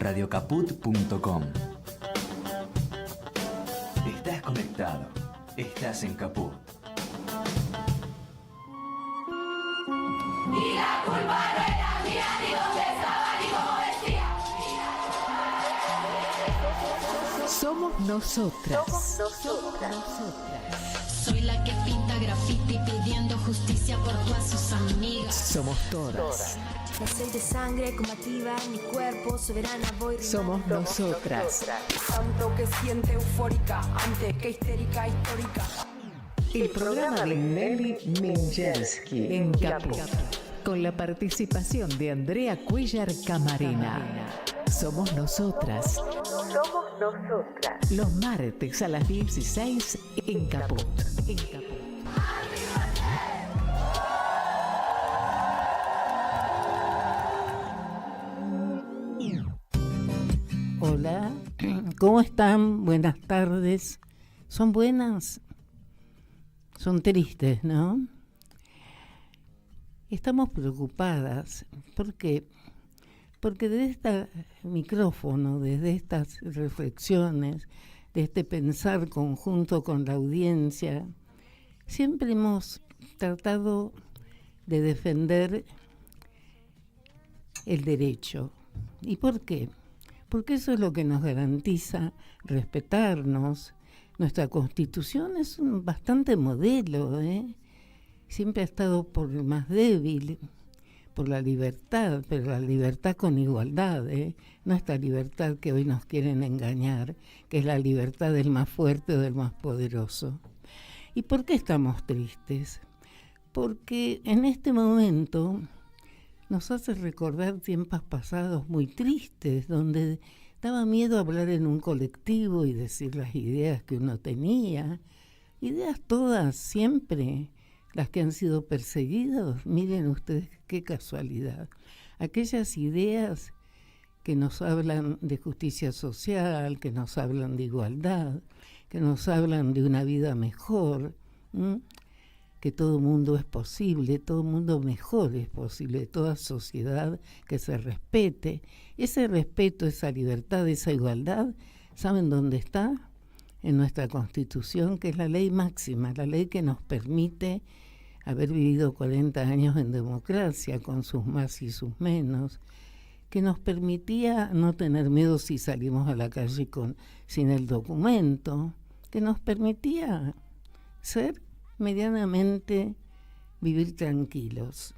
radiocaput.com. Estás conectado. Estás en Caput. Y la culpa no era mía, ni dónde estaba, ni cómo decía. Somos nosotras. Soy la que pinta graffiti pidiendo justicia por todas sus amigas. Somos todas. No soy de sangre combativa, mi cuerpo soberana voy rimando. Somos nosotras. Tanto que siente eufórica antes que histérica histórica. El programa de Nelly Minchersky en Caput, con la participación de Andrea Cuellar Camarena. Somos nosotras. Somos nosotras. Los martes a las 16 en Caput. Hola, ¿cómo están? Buenas tardes. ¿Son buenas? Son tristes, ¿no? Estamos preocupadas. ¿Por qué? Porque desde este micrófono, desde estas reflexiones, de este pensar conjunto con la audiencia, siempre hemos tratado de defender el derecho. ¿Y por qué? Porque eso es lo que nos garantiza respetarnos. Nuestra Constitución es bastante modelo, Siempre ha estado por el más débil, por la libertad, pero la libertad con igualdad, no esta libertad que hoy nos quieren engañar, que es la libertad del más fuerte o del más poderoso. ¿Y por qué estamos tristes? Porque en este momento nos hace recordar tiempos pasados muy tristes, donde daba miedo hablar en un colectivo y decir las ideas que uno tenía, ideas todas siempre, las que han sido perseguidas. Miren ustedes qué casualidad. Aquellas ideas que nos hablan de justicia social, que nos hablan de igualdad, que nos hablan de una vida mejor, que todo mundo es posible, todo mundo mejor es posible, toda sociedad que se respete. Ese respeto, esa libertad, esa igualdad, ¿saben dónde está? En nuestra Constitución, que es la ley máxima, la ley que nos permite haber vivido 40 años en democracia, con sus más y sus menos, que nos permitía no tener miedo si salimos a la calle sin el documento, que nos permitía ser medianamente, vivir tranquilos.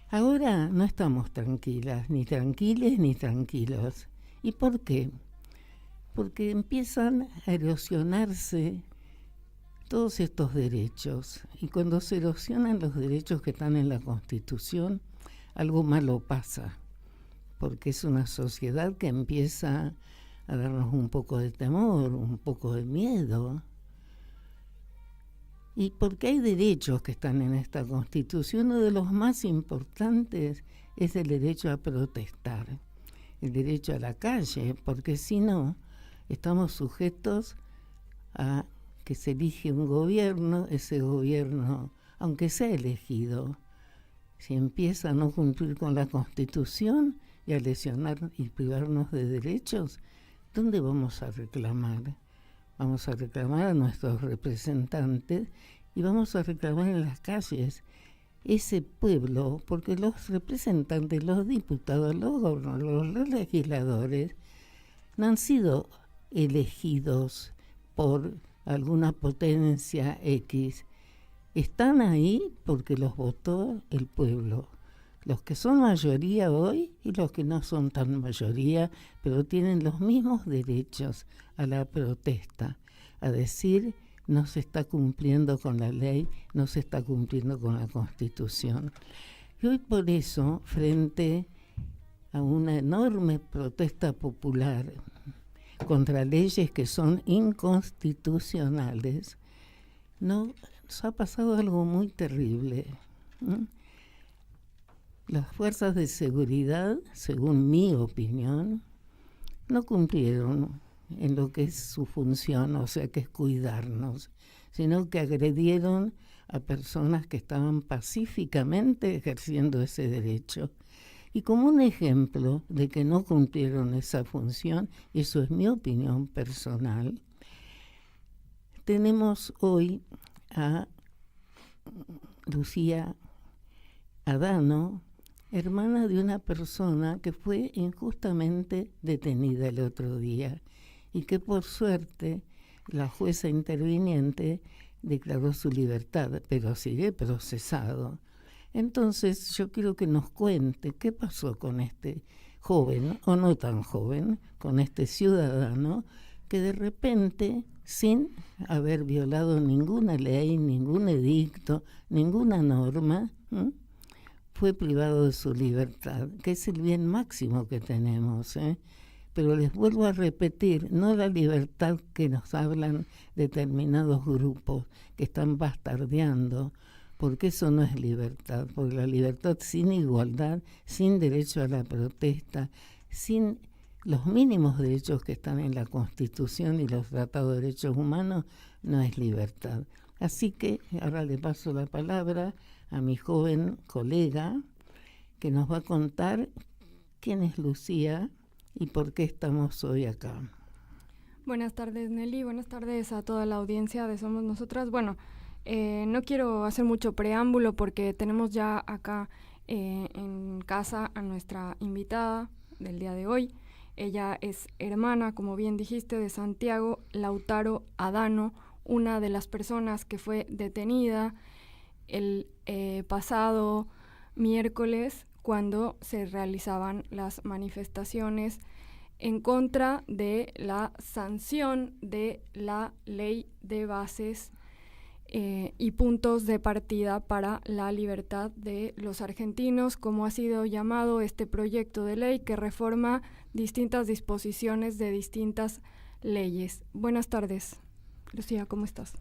Ahora no estamos tranquilas, ni tranquiles ni tranquilos. ¿Y por qué? Porque empiezan a erosionarse todos estos derechos. Y cuando se erosionan los derechos que están en la Constitución, algo malo pasa. Porque es una sociedad que empieza a darnos un poco de temor, un poco de miedo. Y porque hay derechos que están en esta Constitución, uno de los más importantes es el derecho a protestar, el derecho a la calle, porque si no, estamos sujetos a que se elige un gobierno, ese gobierno, aunque sea elegido, si empieza a no cumplir con la Constitución y a lesionar y privarnos de derechos, ¿dónde vamos a reclamar? Vamos a reclamar a nuestros representantes y vamos a reclamar en las calles ese pueblo, porque los representantes, los diputados, los gobernadores, los legisladores, no han sido elegidos por alguna potencia X. Están ahí porque los votó el pueblo. Los que son mayoría hoy y los que no son tan mayoría, pero tienen los mismos derechos a la protesta, a decir no se está cumpliendo con la ley, no se está cumpliendo con la Constitución. Y hoy por eso, frente a una enorme protesta popular contra leyes que son inconstitucionales, nos ha pasado algo muy terrible. Las fuerzas de seguridad, según mi opinión, no cumplieron en lo que es su función, o sea, que es cuidarnos, sino que agredieron a personas que estaban pacíficamente ejerciendo ese derecho. Y como un ejemplo de que no cumplieron esa función, y eso es mi opinión personal, tenemos hoy a Lucía Adano, hermana de una persona que fue injustamente detenida el otro día y que por suerte la jueza interviniente declaró su libertad, pero sigue procesado. Entonces yo quiero que nos cuente qué pasó con este joven, o no tan joven, con este ciudadano que de repente, sin haber violado ninguna ley, ningún edicto, ninguna norma, fue privado de su libertad, que es el bien máximo que tenemos. Pero les vuelvo a repetir, no la libertad que nos hablan determinados grupos que están bastardeando, porque eso no es libertad, porque la libertad sin igualdad, sin derecho a la protesta, sin los mínimos derechos que están en la Constitución y los tratados de derechos humanos, no es libertad. Así que ahora le paso la palabra a mi joven colega que nos va a contar quién es Lucía y por qué estamos hoy acá. Buenas tardes, Nelly. Buenas tardes a toda la audiencia de Somos Nosotras. Bueno, no quiero hacer mucho preámbulo porque tenemos ya acá en casa a nuestra invitada del día de hoy. Ella es hermana, como bien dijiste, de Santiago Lautaro Adano, una de las personas que fue detenida el pasado miércoles cuando se realizaban las manifestaciones en contra de la sanción de la Ley de Bases y Puntos de Partida para la Libertad de los Argentinos, como ha sido llamado este proyecto de ley que reforma distintas disposiciones de distintas leyes. Buenas tardes, Lucía, ¿cómo estás?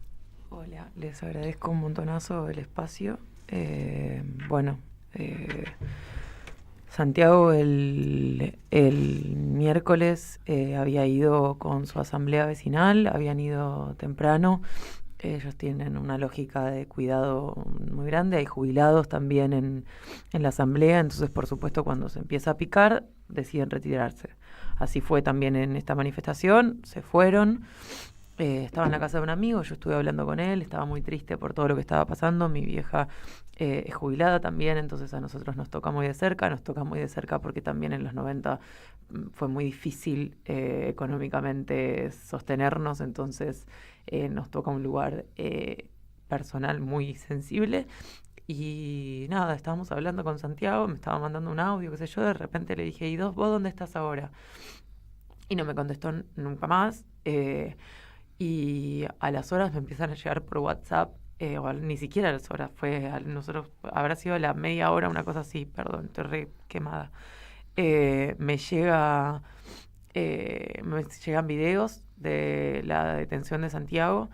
Hola, les agradezco un montonazo el espacio. Santiago el miércoles había ido con su asamblea vecinal, habían ido temprano. Ellos tienen una lógica de cuidado muy grande, hay jubilados también en la asamblea, entonces por supuesto cuando se empieza a picar deciden retirarse. Así fue también en esta manifestación, se fueron. Estaba en la casa de un amigo, yo estuve hablando con él, estaba muy triste por todo lo que estaba pasando. Mi vieja es jubilada también, entonces a nosotros nos toca muy de cerca porque también en los 90 fue muy difícil económicamente sostenernos, entonces nos toca un lugar personal muy sensible. Y nada, estábamos hablando con Santiago, me estaba mandando un audio, qué sé yo, de repente le dije, ¿y vos dónde estás ahora? Y no me contestó nunca más. Y a las horas me empiezan a llegar por WhatsApp, ni siquiera a las horas, habrá sido la media hora, una cosa así, perdón, estoy re quemada. Me llegan videos de la detención de Santiago.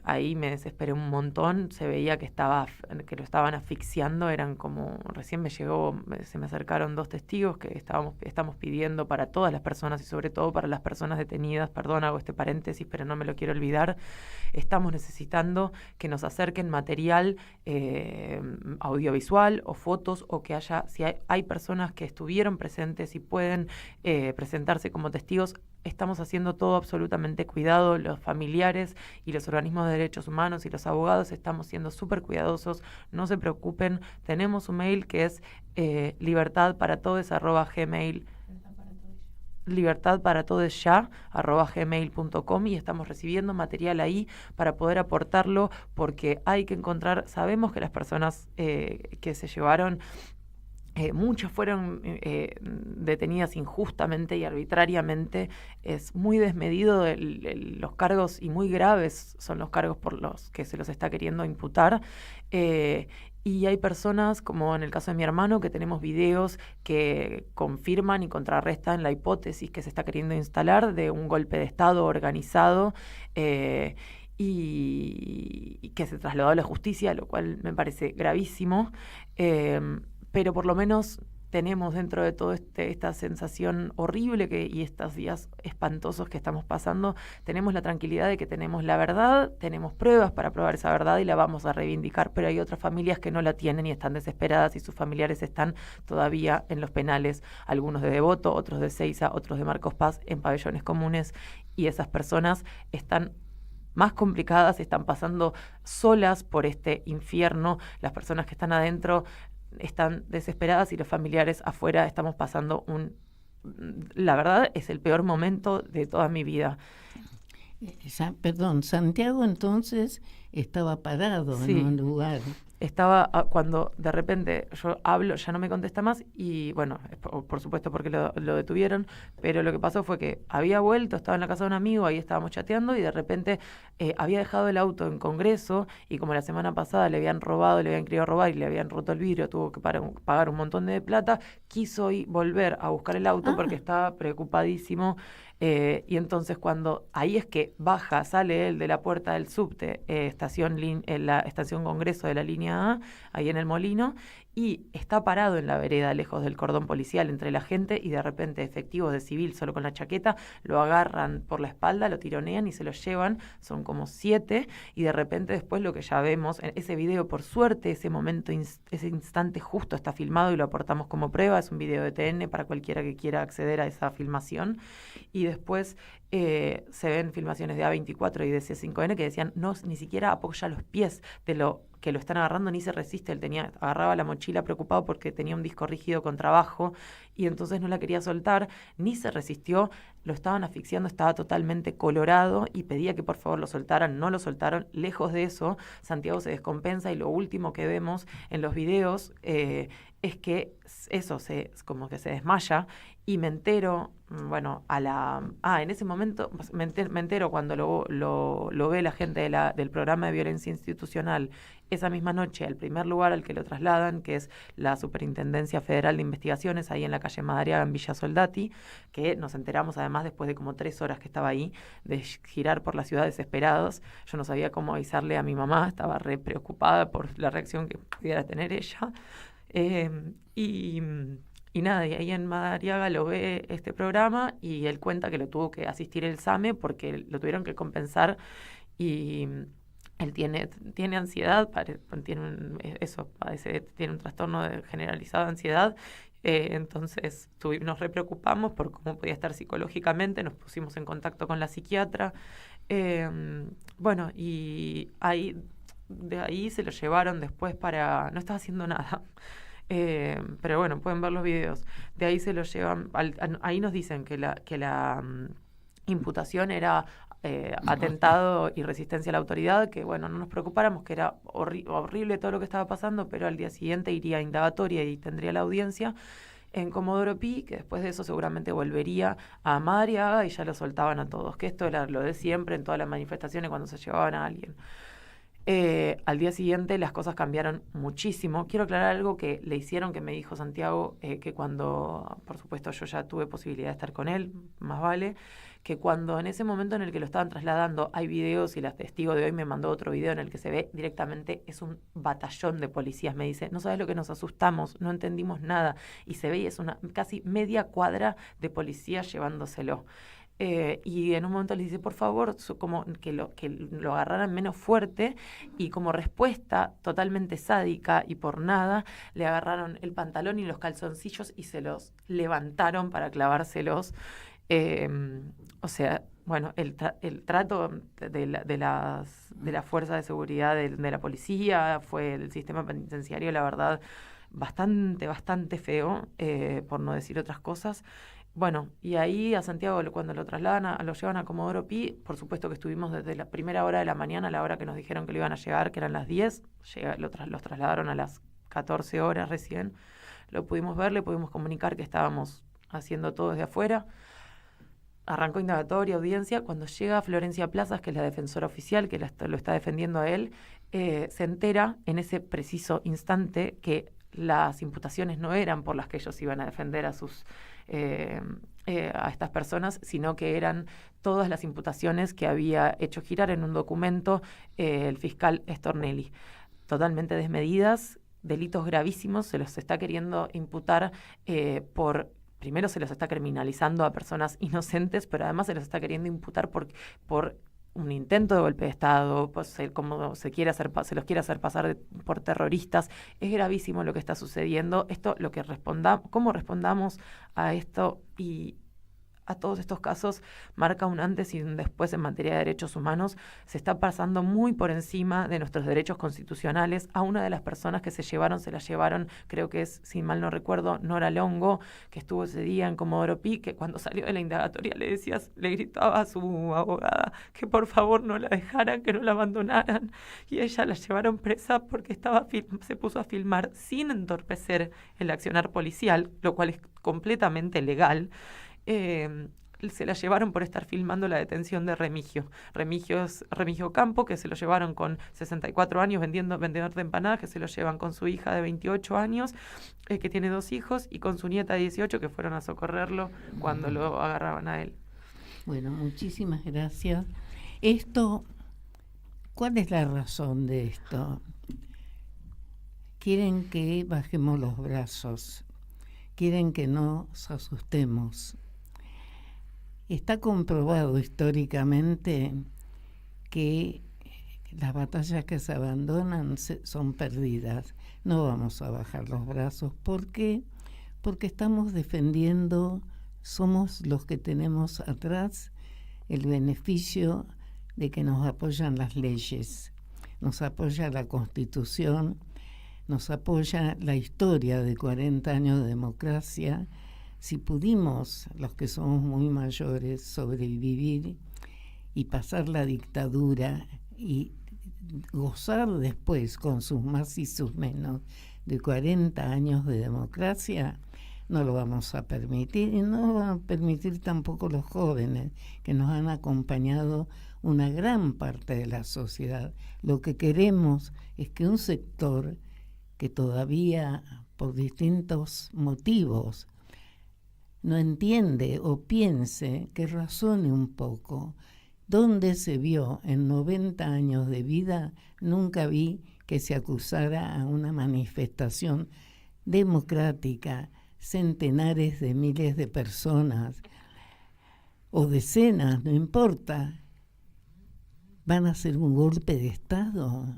Ahí me desesperé un montón, se veía que lo estaban asfixiando, recién se me acercaron 2 testigos que estamos pidiendo para todas las personas y sobre todo para las personas detenidas, perdón, hago este paréntesis, pero no me lo quiero olvidar, estamos necesitando que nos acerquen material audiovisual o fotos, o que si hay personas que estuvieron presentes y pueden presentarse como testigos. Estamos haciendo todo absolutamente cuidado, los familiares y los organismos de derechos humanos y los abogados estamos siendo súper cuidadosos, no se preocupen. Tenemos un mail que es libertadparatodesya@gmail.com y estamos recibiendo material ahí para poder aportarlo, porque hay que sabemos que las personas que se llevaron, muchas fueron detenidas injustamente y arbitrariamente. Es muy desmedido los cargos, y muy graves son los cargos por los que se los está queriendo imputar. Y hay personas, como en el caso de mi hermano, que tenemos videos que confirman y contrarrestan la hipótesis que se está queriendo instalar de un golpe de Estado organizado y que se trasladó a la justicia, lo cual me parece gravísimo. Pero por lo menos tenemos dentro de toda esta sensación horrible y estos días espantosos que estamos pasando, tenemos la tranquilidad de que tenemos la verdad, tenemos pruebas para probar esa verdad y la vamos a reivindicar, pero hay otras familias que no la tienen y están desesperadas y sus familiares están todavía en los penales, algunos de Devoto, otros de Seiza, otros de Marcos Paz, en pabellones comunes, y esas personas están más complicadas, están pasando solas por este infierno, las personas que están adentro están desesperadas y los familiares afuera estamos pasando la verdad es el peor momento de toda mi vida. Perdón, Santiago entonces estaba parado Sí. en un lugar. Estaba cuando de repente yo hablo, ya no me contesta más y bueno, por supuesto porque lo detuvieron, pero lo que pasó fue que había vuelto, estaba en la casa de un amigo, ahí estábamos chateando y de repente había dejado el auto en Congreso y como la semana pasada le habían querido robar y le habían roto el vidrio, tuvo que pagar un montón de plata, quiso volver a buscar el auto porque estaba preocupadísimo. Y entonces ahí es que sale él de la puerta del subte, la estación Congreso de la línea A, ahí en el Molino, y está parado en la vereda, lejos del cordón policial, entre la gente, y de repente efectivos de civil, solo con la chaqueta, lo agarran por la espalda, lo tironean y se lo llevan, son como 7, y de repente después lo que ya vemos, en ese video, por suerte, ese momento, ese instante justo está filmado y lo aportamos como prueba, es un video de TN para cualquiera que quiera acceder a esa filmación, y después se ven filmaciones de A24 y de C5N que decían, ni siquiera apoya los pies de lo que lo están agarrando, ni se resiste, agarraba la mochila preocupado porque tenía un disco rígido con trabajo y entonces no la quería soltar, ni se resistió, lo estaban asfixiando, estaba totalmente colorado y pedía que por favor lo soltaran, no lo soltaron. Lejos de eso, Santiago se descompensa y lo último que vemos en los videos es que eso como que se desmaya y me entero, bueno, en ese momento me entero cuando lo ve la gente del programa de violencia institucional esa misma noche, al primer lugar al que lo trasladan, que es la Superintendencia Federal de Investigaciones, ahí en la calle Madariaga, en Villa Soldati, que nos enteramos además después de como 3 horas que estaba ahí, de girar por la ciudad desesperados. Yo no sabía cómo avisarle a mi mamá, estaba re preocupada por la reacción que pudiera tener ella. Y nada, y ahí en Madariaga lo ve este programa y él cuenta que lo tuvo que asistir el SAME porque lo tuvieron que compensar y él tiene ansiedad, tiene un trastorno generalizado de ansiedad, entonces nos re preocupamos por cómo podía estar psicológicamente, nos pusimos en contacto con la psiquiatra, bueno, y de ahí se lo llevaron después no estaba haciendo nada. Pero bueno, pueden ver los videos. De ahí se lo llevan, ahí nos dicen que la imputación era atentado y resistencia a la autoridad, que bueno, no nos preocupáramos, que era horrible todo lo que estaba pasando, pero al día siguiente iría a indagatoria y tendría la audiencia en Comodoro Pi, que después de eso seguramente volvería a Madariaga y ya lo soltaban a todos, que esto era lo de siempre en todas las manifestaciones cuando se llevaban a alguien. Al día siguiente las cosas cambiaron muchísimo. Quiero aclarar algo que le hicieron, que me dijo Santiago, que cuando, por supuesto, yo ya tuve posibilidad de estar con él, más vale, que cuando en ese momento en el que lo estaban trasladando hay videos y la testigo de hoy me mandó otro video en el que se ve directamente, es un batallón de policías, me dice, no sabes lo que nos asustamos, no entendimos nada, y se ve y es una casi media cuadra de policías llevándoselo. Y en un momento le dice, por favor, como que lo agarraran menos fuerte, y como respuesta totalmente sádica y por nada, le agarraron el pantalón y los calzoncillos y se los levantaron para clavárselos. O sea, bueno, el trato de la fuerza de seguridad de la policía, fue el sistema penitenciario, la verdad, bastante feo, por no decir otras cosas. Bueno, y ahí a Santiago, cuando lo llevan a Comodoro Pi, por supuesto que estuvimos desde la primera hora de la mañana a la hora que nos dijeron que lo iban a llegar, que eran las 10, los trasladaron a las 14 horas recién, lo pudimos ver, le pudimos comunicar que estábamos haciendo todo desde afuera. Arrancó indagatoria, audiencia. Cuando llega Florencia Plazas, que es la defensora oficial, que lo está defendiendo a él, se entera en ese preciso instante que las imputaciones no eran por las que ellos iban a defender a estas personas, sino que eran todas las imputaciones que había hecho girar en un documento el fiscal Stornelli, totalmente desmedidas, delitos gravísimos se los está queriendo imputar primero se los está criminalizando a personas inocentes, pero además se los está queriendo imputar por un intento de golpe de Estado, pues, como se los quiere hacer pasar por terroristas. Es gravísimo lo que está sucediendo. Esto, cómo respondamos a esto y a todos estos casos marca un antes y un después en materia de derechos humanos. Se está pasando muy por encima de nuestros derechos constitucionales. A una de las personas que se la llevaron, creo que es, si mal no recuerdo, Nora Longo, que estuvo ese día en Comodoro Pi, que cuando salió de la indagatoria le gritaba a su abogada que por favor no la dejaran, que no la abandonaran, y ella la llevaron presa porque se puso a filmar sin entorpecer el accionar policial, lo cual es completamente legal. Se la llevaron por estar filmando la detención de Remigio Campo, que se lo llevaron con 64 años, vendedor de empanadas, que se lo llevan con su hija de 28 años, que tiene 2 hijos, y con su nieta de 18, que fueron a socorrerlo cuando lo agarraban a él. Bueno, muchísimas gracias. ¿Cuál es la razón de esto? Quieren que bajemos los brazos, quieren que nos asustemos. Está comprobado históricamente que las batallas que se abandonan son perdidas. No vamos a bajar los brazos. ¿Por qué? Porque estamos defendiendo, somos los que tenemos atrás el beneficio de que nos apoyan las leyes, nos apoya la Constitución, nos apoya la historia de 40 años de democracia. Si pudimos, los que somos muy mayores, sobrevivir y pasar la dictadura y gozar después, con sus más y sus menos, de 40 años de democracia, no lo vamos a permitir, y no lo van a permitir tampoco los jóvenes que nos han acompañado una gran parte de la sociedad. Lo que queremos es que un sector que todavía, por distintos motivos, no entiende o piense, que razone un poco. ¿Dónde se vio en 90 años de vida? Nunca vi que se acusara a una manifestación democrática, centenares de miles de personas, o decenas, no importa. ¿Van a hacer un golpe de Estado?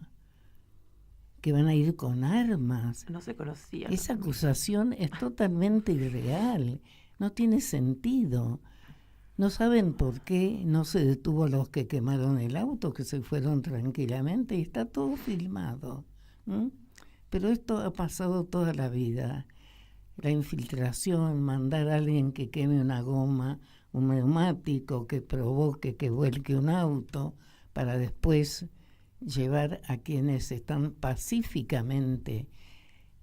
¿Que van a ir con armas? No se conocía. Esa acusación es totalmente irreal. No tiene sentido. No saben por qué no se detuvo a los que quemaron el auto, que se fueron tranquilamente, y está todo filmado. Pero esto ha pasado toda la vida. La infiltración, mandar a alguien que queme una goma, un neumático, que provoque que vuelque un auto, para después llevar a quienes están pacíficamente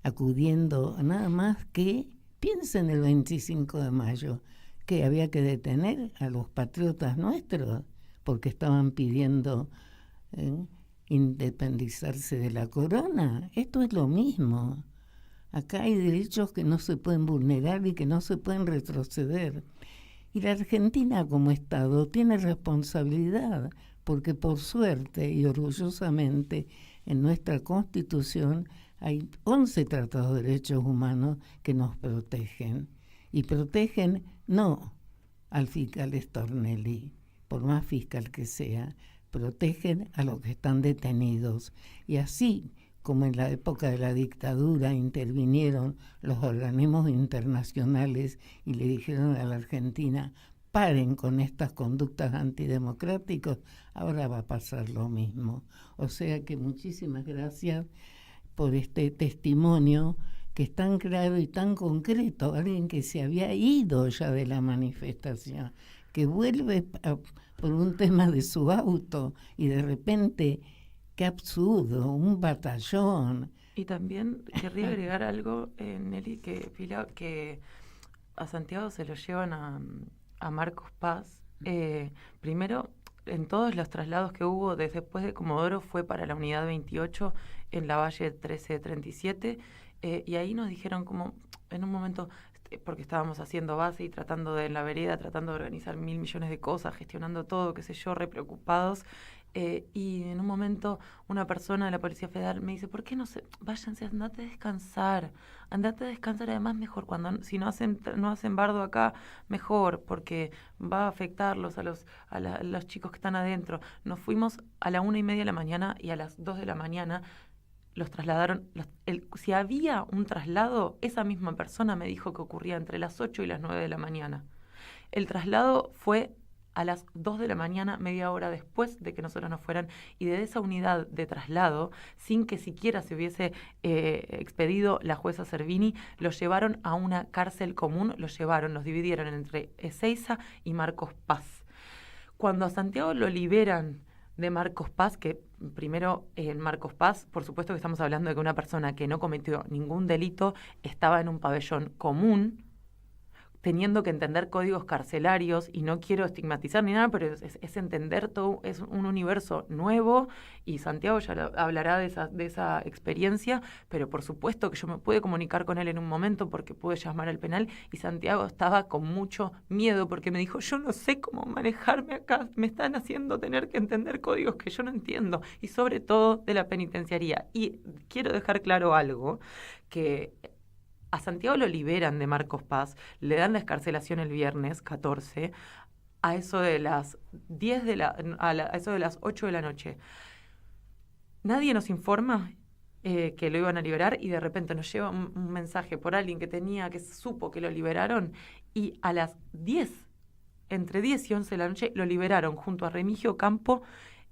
acudiendo, nada más que piensen el 25 de mayo, que había que detener a los patriotas nuestros porque estaban pidiendo independizarse de la corona. Esto es lo mismo. Acá hay derechos que no se pueden vulnerar y que no se pueden retroceder. Y la Argentina como Estado tiene responsabilidad, porque por suerte y orgullosamente en nuestra Constitución hay 11 tratados de derechos humanos que nos protegen. Y protegen no al fiscal Stornelli, por más fiscal que sea, protegen a los que están detenidos. Y así como en la época de la dictadura intervinieron los organismos internacionales y le dijeron a la Argentina: paren con estas conductas antidemocráticas, ahora va a pasar lo mismo. O sea que muchísimas gracias por este testimonio que es tan claro y tan concreto. Alguien que se había ido ya de la manifestación, que vuelve por un tema de su auto y de repente, qué absurdo, un batallón. Y también querría agregar algo, Nelly, que a Santiago se lo llevan a Marcos Paz. Primero, en todos los traslados que hubo después de Comodoro fue para la unidad 28 en la Valle 1337, y ahí nos dijeron como en un momento, porque estábamos haciendo base y tratando de, en la vereda, tratando de organizar 1.000 millones de cosas, gestionando todo, qué sé yo, re preocupados. Y en un momento una persona de la Policía Federal me dice, ¿por qué no se váyanse, andate a descansar, además mejor, si no hacen bardo acá, mejor, porque va a afectarlos a los chicos que están adentro. Nos fuimos a la 1:30 de la mañana y a las 2 de la mañana los trasladaron. Si había un traslado, esa misma persona me dijo que ocurría entre las 8 y las 9 de la mañana. El traslado fue a las 2 de la mañana, media hora después de que nosotros nos fueran, y de esa unidad de traslado, sin que siquiera se hubiese expedido la jueza Servini, los llevaron a una cárcel común, los dividieron entre Ezeiza y Marcos Paz. Cuando a Santiago lo liberan de Marcos Paz, que primero en Marcos Paz, por supuesto que estamos hablando de que una persona que no cometió ningún delito estaba en un pabellón común, teniendo que entender códigos carcelarios, y no quiero estigmatizar ni nada, pero es entender todo, es un universo nuevo, y Santiago ya hablará de esa experiencia, pero por supuesto que yo me pude comunicar con él en un momento porque pude llamar al penal, y Santiago estaba con mucho miedo porque me dijo, yo no sé cómo manejarme acá, me están haciendo tener que entender códigos que yo no entiendo, y sobre todo de la penitenciaría. Y quiero dejar claro algo, que a Santiago lo liberan de Marcos Paz, le dan la excarcelación el viernes 14, a eso de las 8 de la noche. Nadie nos informa que lo iban a liberar, y de repente nos lleva un mensaje por alguien que supo que lo liberaron, y a las 10, entre 10 y 11 de la noche, lo liberaron junto a Remigio Campo,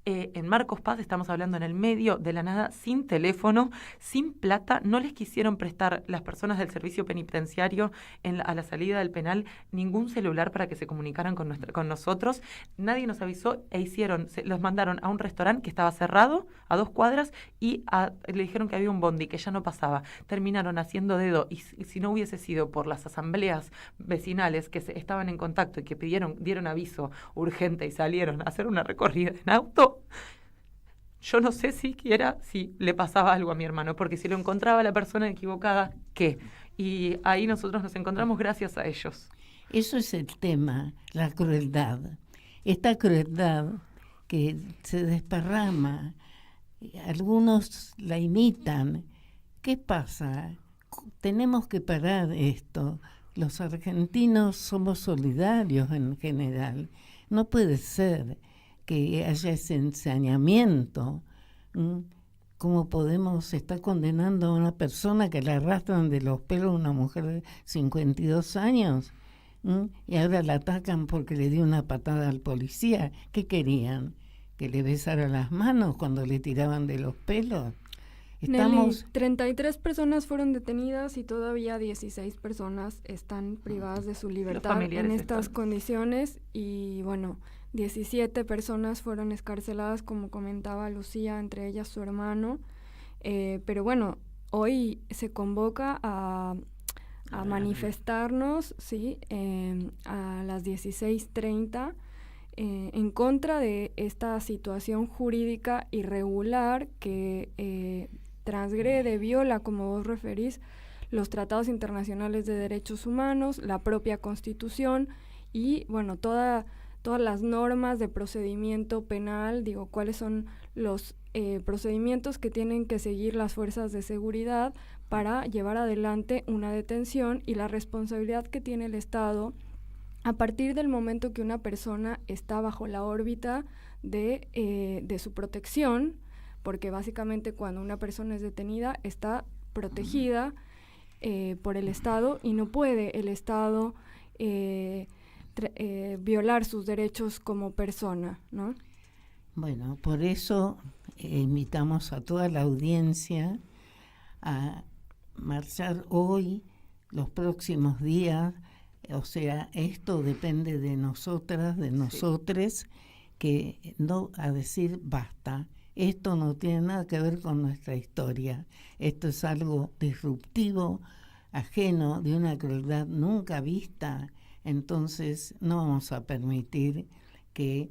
en Marcos Paz. Estamos hablando en el medio de la nada, sin teléfono, sin plata. No les quisieron prestar las personas del servicio penitenciario a la salida del penal ningún celular para que se comunicaran con nosotros. Nadie nos avisó los mandaron a un restaurante que estaba cerrado a 2 cuadras, y le dijeron que había un bondi que ya no pasaba. Terminaron haciendo dedo, y si no hubiese sido por las asambleas vecinales que estaban en contacto y que dieron aviso urgente y salieron a hacer una recorrida en auto, yo no sé siquiera si le pasaba algo a mi hermano, porque si lo encontraba la persona equivocada, ¿qué? Y ahí nosotros nos encontramos gracias a ellos. Eso es el tema, la crueldad. Esta crueldad que se desparrama, algunos la imitan. ¿Qué pasa? Tenemos que parar esto. Los argentinos somos solidarios en general. No puede ser que haya ese ensañamiento. ¿Cómo podemos estar condenando a una persona que la arrastran de los pelos a una mujer de 52 años? Y ahora la atacan porque le dio una patada al policía. ¿Qué querían? ¿Que le besara las manos cuando le tiraban de los pelos? Nelly, 33 personas fueron detenidas y todavía 16 personas están privadas de su libertad en estas condiciones, y bueno, 17 personas fueron excarceladas, como comentaba Lucía, entre ellas su hermano. Pero bueno, hoy se convoca a manifestarnos, ¿sí? A las 16:30 en contra de esta situación jurídica irregular que transgrede, viola, como vos referís, los tratados internacionales de derechos humanos, la propia Constitución y, bueno, todas las normas de procedimiento penal. Digo, cuáles son los procedimientos que tienen que seguir las fuerzas de seguridad para llevar adelante una detención, y la responsabilidad que tiene el Estado a partir del momento que una persona está bajo la órbita de su protección, porque básicamente cuando una persona es detenida está protegida por el Estado, y no puede el Estado violar sus derechos como persona, ¿no? Bueno, por eso invitamos a toda la audiencia a marchar hoy, los próximos días. O sea, esto depende de nosotras, de nosotres, que no a decir basta. Esto no tiene nada que ver con nuestra historia. Esto es algo disruptivo, ajeno, de una crueldad nunca vista. Entonces no vamos a permitir que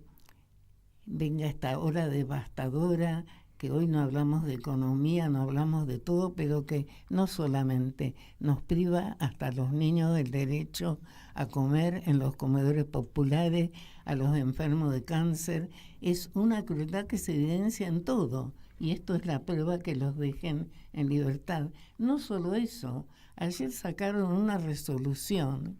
venga esta ola devastadora que hoy no hablamos de economía, no hablamos de todo, pero que no solamente nos priva hasta a los niños del derecho a comer en los comedores populares, a los enfermos de cáncer, es una crueldad que se evidencia en todo, y esto es la prueba que los dejen en libertad. No solo eso, ayer sacaron una resolución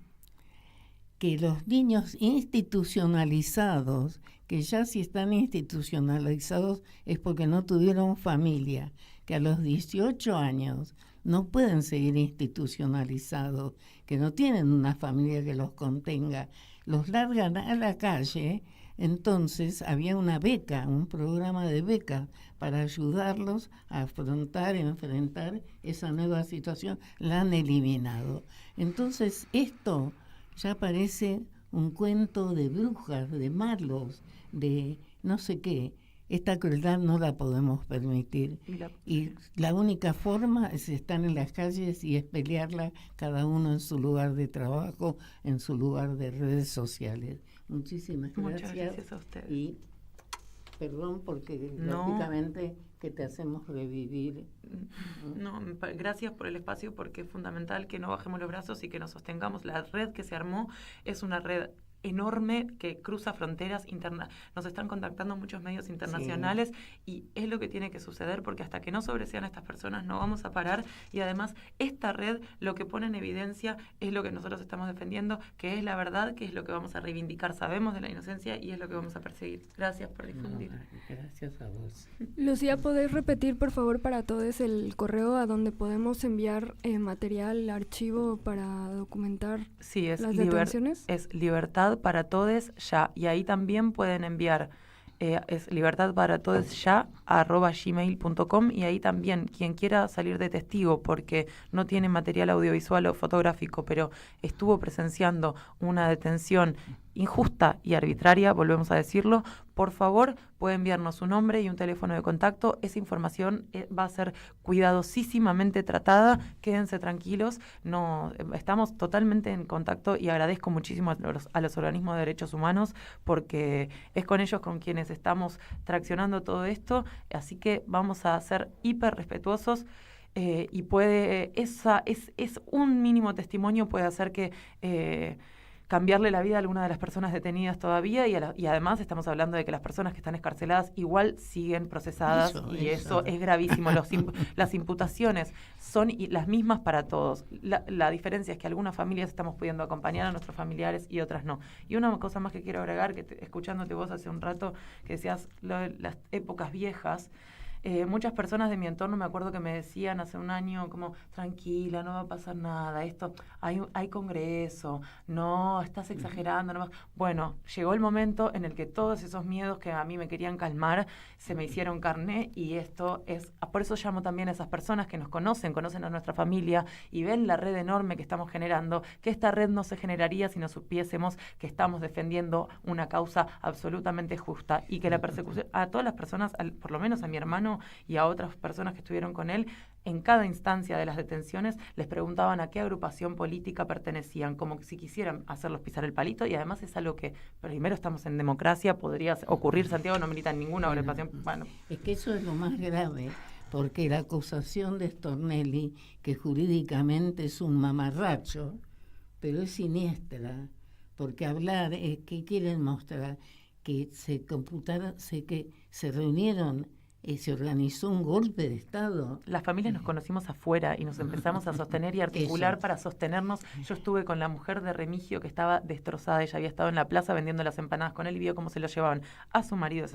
que los niños institucionalizados, que ya si están institucionalizados es porque no tuvieron familia, que a los 18 años no pueden seguir institucionalizados, que no tienen una familia que los contenga, los largan a la calle. Entonces había una beca, un programa de becas para ayudarlos a afrontar, enfrentar esa nueva situación. La han eliminado. Entonces esto ya parece un cuento de brujas, de malos, de no sé qué. Esta crueldad no la podemos permitir. Y la única forma es estar en las calles y es pelearla cada uno en su lugar de trabajo, en su lugar de redes sociales. Muchísimas gracias. Muchas gracias a ustedes. Y perdón porque lógicamente que te hacemos revivir. No, gracias por el espacio, porque es fundamental que no bajemos los brazos y que nos sostengamos. La red que se armó es una red enorme que cruza fronteras internas. Nos están contactando muchos medios internacionales y es lo que tiene que suceder, porque hasta que no sobresean estas personas no vamos a parar. Y además esta red lo que pone en evidencia es lo que nosotros estamos defendiendo, que es la verdad, que es lo que vamos a reivindicar. Sabemos de la inocencia y es lo que vamos a perseguir. Gracias por difundir. Gracias a vos. Lucía, ¿podés repetir por favor para todos el correo a donde podemos enviar material, archivo para documentar las detenciones? Es libertad para todes ya, y ahí también pueden enviar es libertadparatodesya@gmail.com, y ahí también quien quiera salir de testigo porque no tiene material audiovisual o fotográfico pero estuvo presenciando una detención injusta y arbitraria, volvemos a decirlo, por favor puede enviarnos su nombre y un teléfono de contacto. Esa información va a ser cuidadosísimamente tratada, quédense tranquilos, no estamos totalmente en contacto y agradezco muchísimo a los organismos de derechos humanos porque es con ellos con quienes estamos traccionando todo esto, así que vamos a ser hiper respetuosos. Y puede, es un mínimo testimonio, puede hacer que cambiarle la vida a alguna de las personas detenidas todavía, y además estamos hablando de que las personas que están escarceladas igual siguen procesadas, eso es gravísimo. Las imputaciones son las mismas para todos. La diferencia es que algunas familias estamos pudiendo acompañar a nuestros familiares y otras no. Y una cosa más que quiero agregar, que escuchándote vos hace un rato que decías las épocas viejas, muchas personas de mi entorno me acuerdo que me decían hace un año como, tranquila, no va a pasar nada, esto hay congreso, no, estás exagerando, no. Bueno, llegó el momento en el que todos esos miedos que a mí me querían calmar se me hicieron carne, y esto es, por eso llamo también a esas personas que nos conocen a nuestra familia y ven la red enorme que estamos generando, que esta red no se generaría si no supiésemos que estamos defendiendo una causa absolutamente justa, y que la persecución a todas las personas, por lo menos a mi hermano y a otras personas que estuvieron con él, en cada instancia de las detenciones les preguntaban a qué agrupación política pertenecían, como si quisieran hacerlos pisar el palito, y además es algo que primero estamos en democracia, podría ocurrir. Santiago no milita en ninguna agrupación. Bueno, es que eso es lo más grave, porque la acusación de Stornelli, que jurídicamente es un mamarracho, pero es siniestra, porque hablar, ¿qué quieren mostrar? Que se computaron, que se reunieron, se organizó un golpe de Estado. Las familias nos conocimos afuera y nos empezamos a sostener y articular para sostenernos. Yo estuve con la mujer de Remigio, que estaba destrozada. Ella había estado en la plaza vendiendo las empanadas con él y vio cómo se lo llevaban a su marido,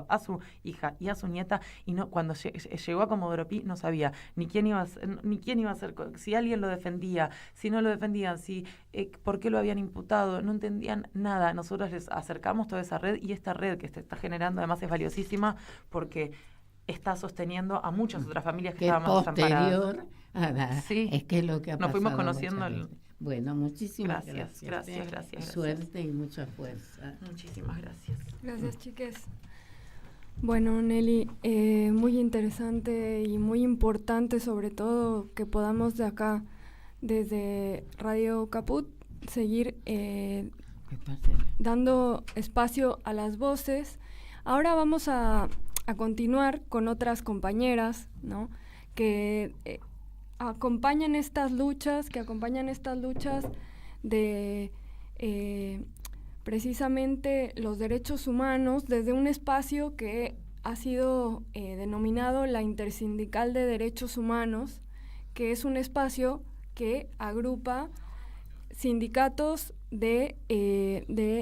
a su hija y a su nieta. Y no, cuando llegó a Comodoro Pi no sabía ni quién iba a ser, si alguien lo defendía, si no lo defendían, por qué lo habían imputado. No entendían nada. Nosotros les acercamos toda esa red, y esta red que se está generando además es valiosísima porque está sosteniendo a muchas otras familias que estaban más desamparadas. Es que es lo que ha pasado. Nos fuimos conociendo. Bueno, muchísimas gracias. Gracias. Suerte y mucha fuerza. Muchísimas gracias. Gracias, chiques. Bueno, Nelly, muy interesante y muy importante, sobre todo, que podamos de acá, desde Radio Caput, seguir dando espacio a las voces. Ahora vamos a continuar con otras compañeras, ¿no? Que acompañan estas luchas, de precisamente los derechos humanos desde un espacio que ha sido denominado la Intersindical de Derechos Humanos, que es un espacio que agrupa sindicatos de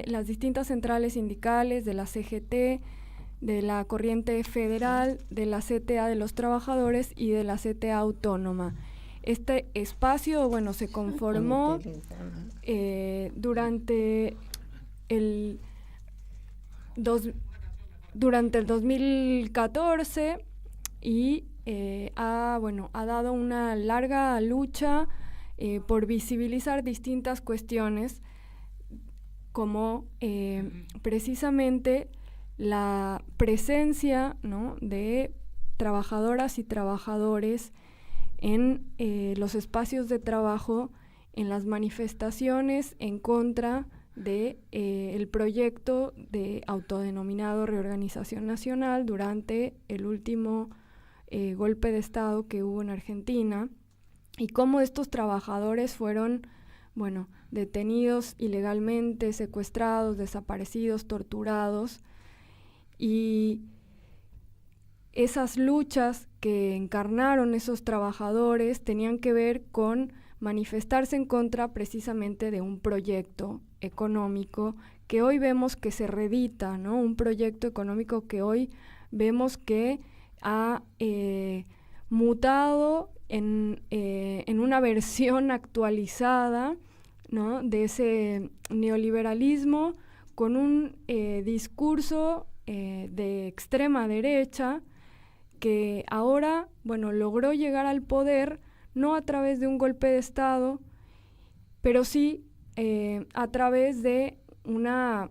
las distintas centrales sindicales, de la CGT, de la Corriente Federal, de la CTA de los Trabajadores y de la CTA Autónoma. Este espacio, bueno, se conformó durante el 2014 y ha dado una larga lucha por visibilizar distintas cuestiones como precisamente la presencia, ¿no?, de trabajadoras y trabajadores en los espacios de trabajo, en las manifestaciones en contra de el proyecto de autodenominado Reorganización Nacional durante el último golpe de Estado que hubo en Argentina, y cómo estos trabajadores fueron, bueno, detenidos ilegalmente, secuestrados, desaparecidos, torturados, y esas luchas que encarnaron esos trabajadores tenían que ver con manifestarse en contra precisamente de un proyecto económico que hoy vemos que se reedita, ¿no? Un proyecto económico que hoy vemos que ha mutado en una versión actualizada, ¿no?, de ese neoliberalismo con un discurso de extrema derecha que ahora, bueno, logró llegar al poder no a través de un golpe de Estado, pero sí a través de una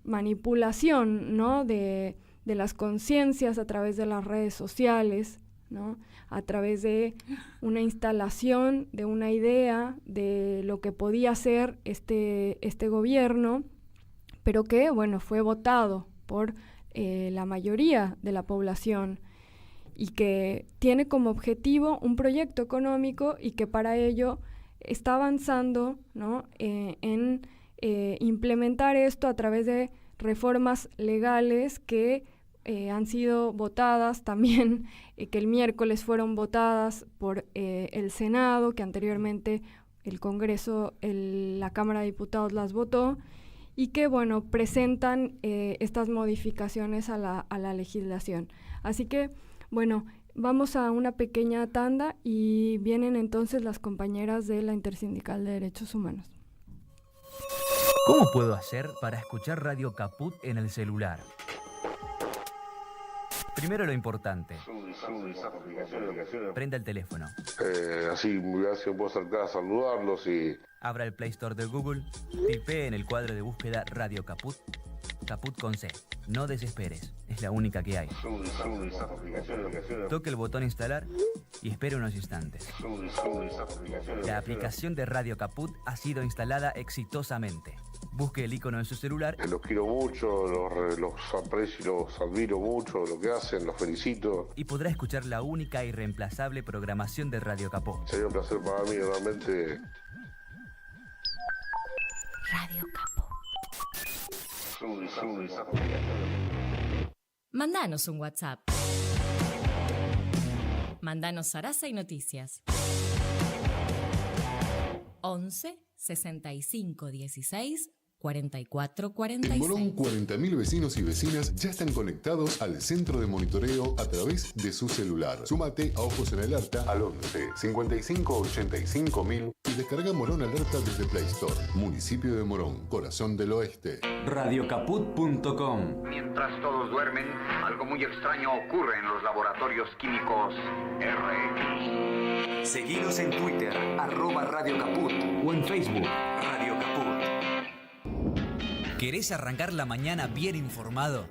manipulación, ¿no?, de las conciencias a través de las redes sociales, ¿no?, a través de una instalación de una idea de lo que podía ser este gobierno, pero que, bueno, fue votado por la mayoría de la población y que tiene como objetivo un proyecto económico y que para ello está avanzando, ¿no?, en implementar esto a través de reformas legales que han sido votadas también, que el miércoles fueron votadas por el Senado, que anteriormente el Congreso, la Cámara de Diputados las votó, y que, bueno, presentan estas modificaciones a la legislación. Así que, bueno, vamos a una pequeña tanda y vienen entonces las compañeras de la Intersindical de Derechos Humanos. ¿Cómo puedo hacer para escuchar Radio Caput en el celular? Primero lo importante. Prenda el teléfono. Así me puedo acercar a saludarlos y... Abra el Play Store de Google, tipee en el cuadro de búsqueda Radio Caput, Caput con C. No desesperes, es la única que hay. Toque el botón instalar y espere unos instantes. La aplicación de Radio Caput ha sido instalada exitosamente. Busque el icono en su celular. Los quiero mucho, los aprecio y los admiro mucho, lo que hacen, los felicito. Y podrá escuchar la única y reemplazable programación de Radio Caput. Sería un placer para mí, realmente. Radio Caput. Mandanos un WhatsApp. Mandanos Sarasa y Noticias. 11 65 16 44 46. En Morón, 40.000 vecinos y vecinas ya están conectados al centro de monitoreo a través de su celular. Súmate a Ojos en Alerta al 11 55 85 000 y descarga Morón Alerta desde Play Store. Municipio de Morón, corazón del oeste. Radiocaput.com. Mientras todos duermen, algo muy extraño ocurre en los laboratorios químicos RX. Seguidos en Twitter, @Radio Caput, o en Facebook, Radio Caput. ¿Querés arrancar la mañana bien informado?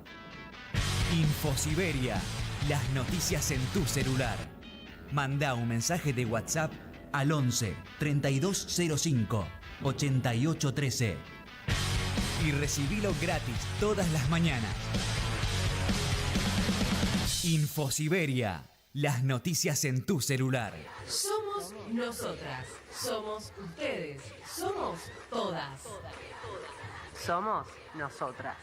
Infosiberia, las noticias en tu celular. Manda un mensaje de WhatsApp al 11 3205 8813 y recibilo gratis todas las mañanas. Infosiberia, las noticias en tu celular. Somos nosotras, somos ustedes, somos todas. Somos nosotras.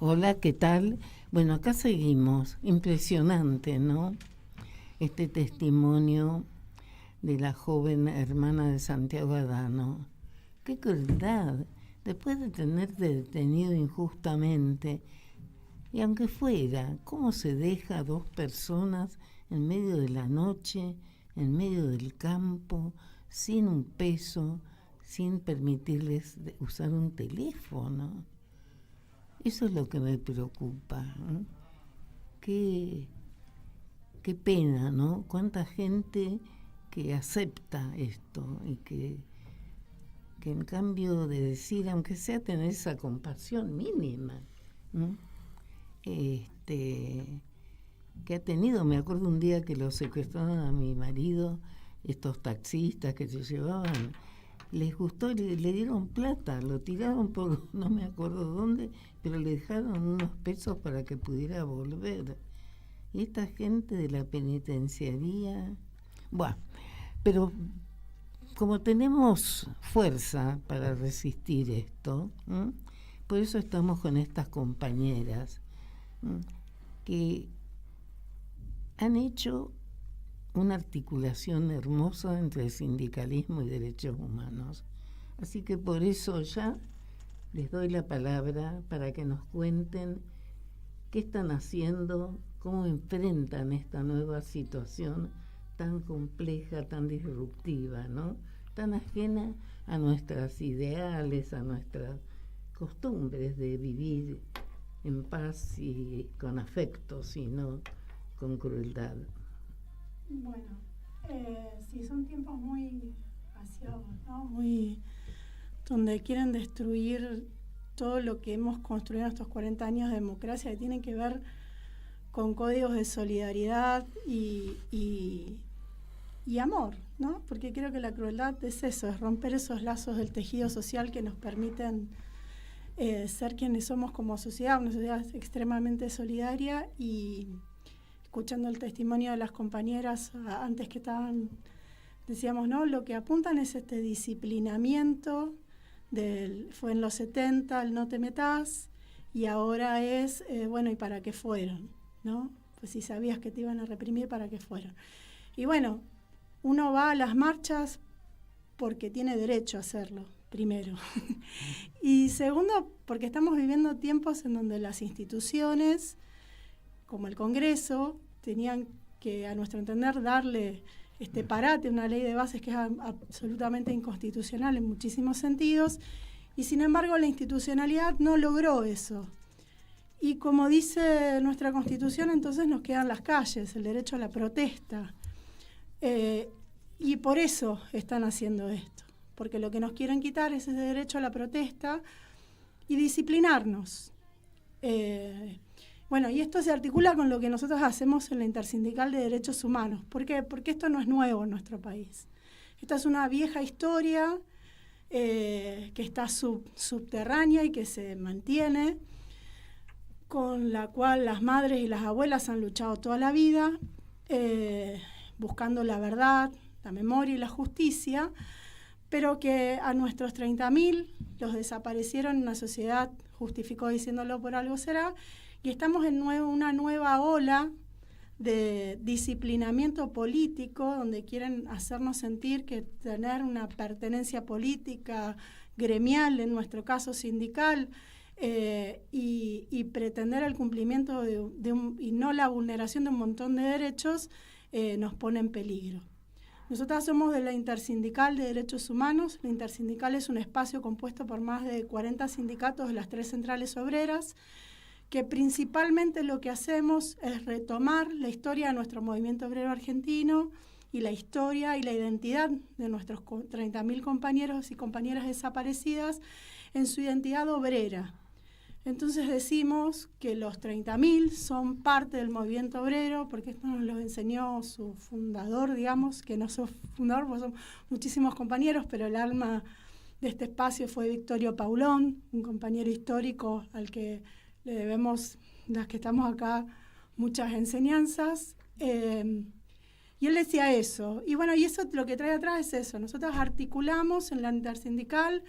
Hola, ¿qué tal? Bueno, acá seguimos. Impresionante, ¿no? Este testimonio de la joven hermana de Santiago Adano. ¡Qué crueldad! Después de tenerte detenido injustamente, y aunque fuera, ¿cómo se deja a dos personas en medio de la noche, en medio del campo, sin un peso, sin permitirles usar un teléfono? Eso es lo que me preocupa, ¿no? Qué pena, ¿no? Cuánta gente que acepta esto y que en cambio de decir, aunque sea tener esa compasión mínima, ¿no? Que ha tenido, me acuerdo un día que lo secuestraron a mi marido, estos taxistas que se llevaban, les gustó y le dieron plata, lo tiraron por no me acuerdo dónde, pero le dejaron unos pesos para que pudiera volver. Y esta gente de la penitenciaría, bueno, pero como tenemos fuerza para resistir esto, por eso estamos con estas compañeras que han hecho una articulación hermosa entre sindicalismo y derechos humanos. Así que por eso ya les doy la palabra para que nos cuenten qué están haciendo, cómo enfrentan esta nueva situación tan compleja, tan disruptiva, ¿no? Tan ajena a nuestras ideales, a nuestras costumbres de vivir en paz y con afecto, sino con crueldad. Bueno, sí, son tiempos muy vaciados, ¿no? Muy donde quieren destruir todo lo que hemos construido en estos 40 años de democracia, que tienen que ver con códigos de solidaridad y amor, ¿no? Porque creo que la crueldad es eso, es romper esos lazos del tejido social que nos permiten ser quienes somos como sociedad, una sociedad extremadamente solidaria. Y escuchando el testimonio de las compañeras antes que estaban, decíamos, ¿no? Lo que apuntan es este disciplinamiento, fue en los 70 el no te metas, y ahora es, bueno, ¿y para qué fueron? ¿No? Pues si sabías que te iban a reprimir, ¿para qué fueron? Y bueno, uno va a las marchas porque tiene derecho a hacerlo, primero. Y segundo, porque estamos viviendo tiempos en donde las instituciones, como el Congreso, tenían que, a nuestro entender, darle parate a una ley de bases que es absolutamente inconstitucional en muchísimos sentidos, y sin embargo la institucionalidad no logró eso. Y como dice nuestra Constitución, entonces nos quedan las calles, el derecho a la protesta. Y por eso están haciendo esto, porque lo que nos quieren quitar es ese derecho a la protesta y disciplinarnos. Bueno, y esto se articula con lo que nosotros hacemos en la Intersindical de Derechos Humanos. ¿Por qué? Porque esto no es nuevo en nuestro país. Esta es una vieja historia que está subterránea y que se mantiene, con la cual las madres y las abuelas han luchado toda la vida, buscando la verdad, la memoria y la justicia, pero que a nuestros 30.000 los desaparecieron en una sociedad, justificó diciéndolo por algo será, y estamos en una nueva ola de disciplinamiento político, donde quieren hacernos sentir que tener una pertenencia política, gremial, en nuestro caso sindical, y pretender el cumplimiento y no la vulneración de un montón de derechos, nos pone en peligro. Nosotras somos de la Intersindical de Derechos Humanos. La Intersindical es un espacio compuesto por más de 40 sindicatos de las 3 centrales obreras, que principalmente lo que hacemos es retomar la historia de nuestro movimiento obrero argentino y la historia y la identidad de nuestros 30.000 compañeros y compañeras desaparecidas en su identidad obrera. Entonces decimos que los 30.000 son parte del movimiento obrero, porque esto nos lo enseñó su fundador, digamos, que no soy fundador, porque son muchísimos compañeros, pero el alma de este espacio fue Victorio Paulón, un compañero histórico al que le debemos, las que estamos acá, muchas enseñanzas. Y él decía eso. Y bueno, y eso lo que trae atrás es eso. Nosotros articulamos en la intersindical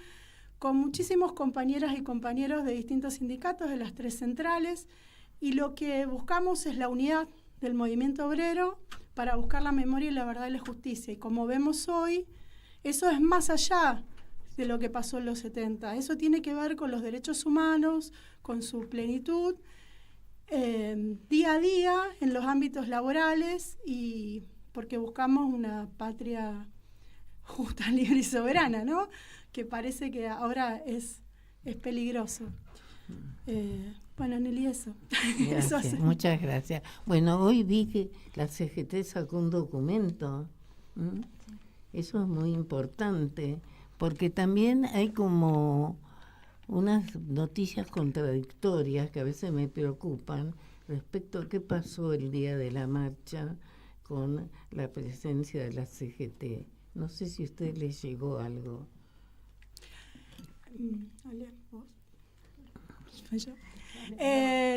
con muchísimos compañeras y compañeros de distintos sindicatos, de las 3 centrales, y lo que buscamos es la unidad del movimiento obrero para buscar la memoria y la verdad y la justicia. Y como vemos hoy, eso es más allá de lo que pasó en los 70. Eso tiene que ver con los derechos humanos, con su plenitud, día a día en los ámbitos laborales, y porque buscamos una patria justa, libre y soberana, ¿no? Que parece que ahora es peligroso. Bueno, Nelly, eso. Gracias, muchas gracias. Bueno, hoy vi que la CGT sacó un documento. Eso es muy importante, porque también hay como unas noticias contradictorias que a veces me preocupan respecto a qué pasó el día de la marcha con la presencia de la CGT. No sé si a usted le llegó algo.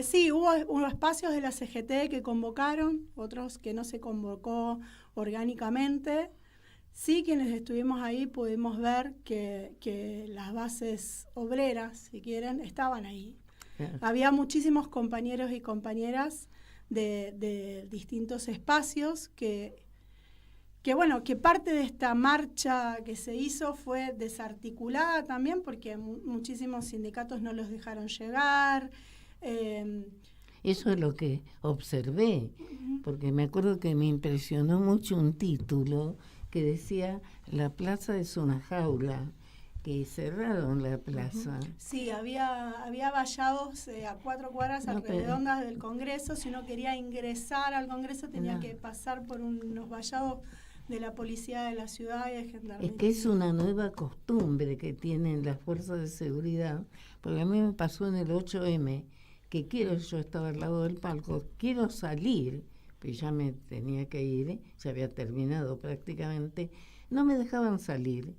Sí, hubo espacios de la CGT que convocaron, otros que no se convocó orgánicamente. Sí, quienes estuvimos ahí pudimos ver que las bases obreras, si quieren, estaban ahí. Claro. Había muchísimos compañeros y compañeras de distintos espacios que parte de esta marcha que se hizo fue desarticulada también, porque muchísimos sindicatos no los dejaron llegar. Eso es lo que observé, porque me acuerdo que me impresionó mucho un título que decía: la plaza es una jaula, que cerraron la plaza. Sí, había vallados a 4 cuadras redondas del Congreso. Si uno quería ingresar al Congreso tenía que pasar por unos vallados de la policía de la ciudad y de gendarmería. Es que es una nueva costumbre que tienen las fuerzas de seguridad, porque a mí me pasó en el 8M, que yo estaba al lado del palco, quiero salir, pues ya me tenía que ir, ya había terminado prácticamente, no me dejaban salir,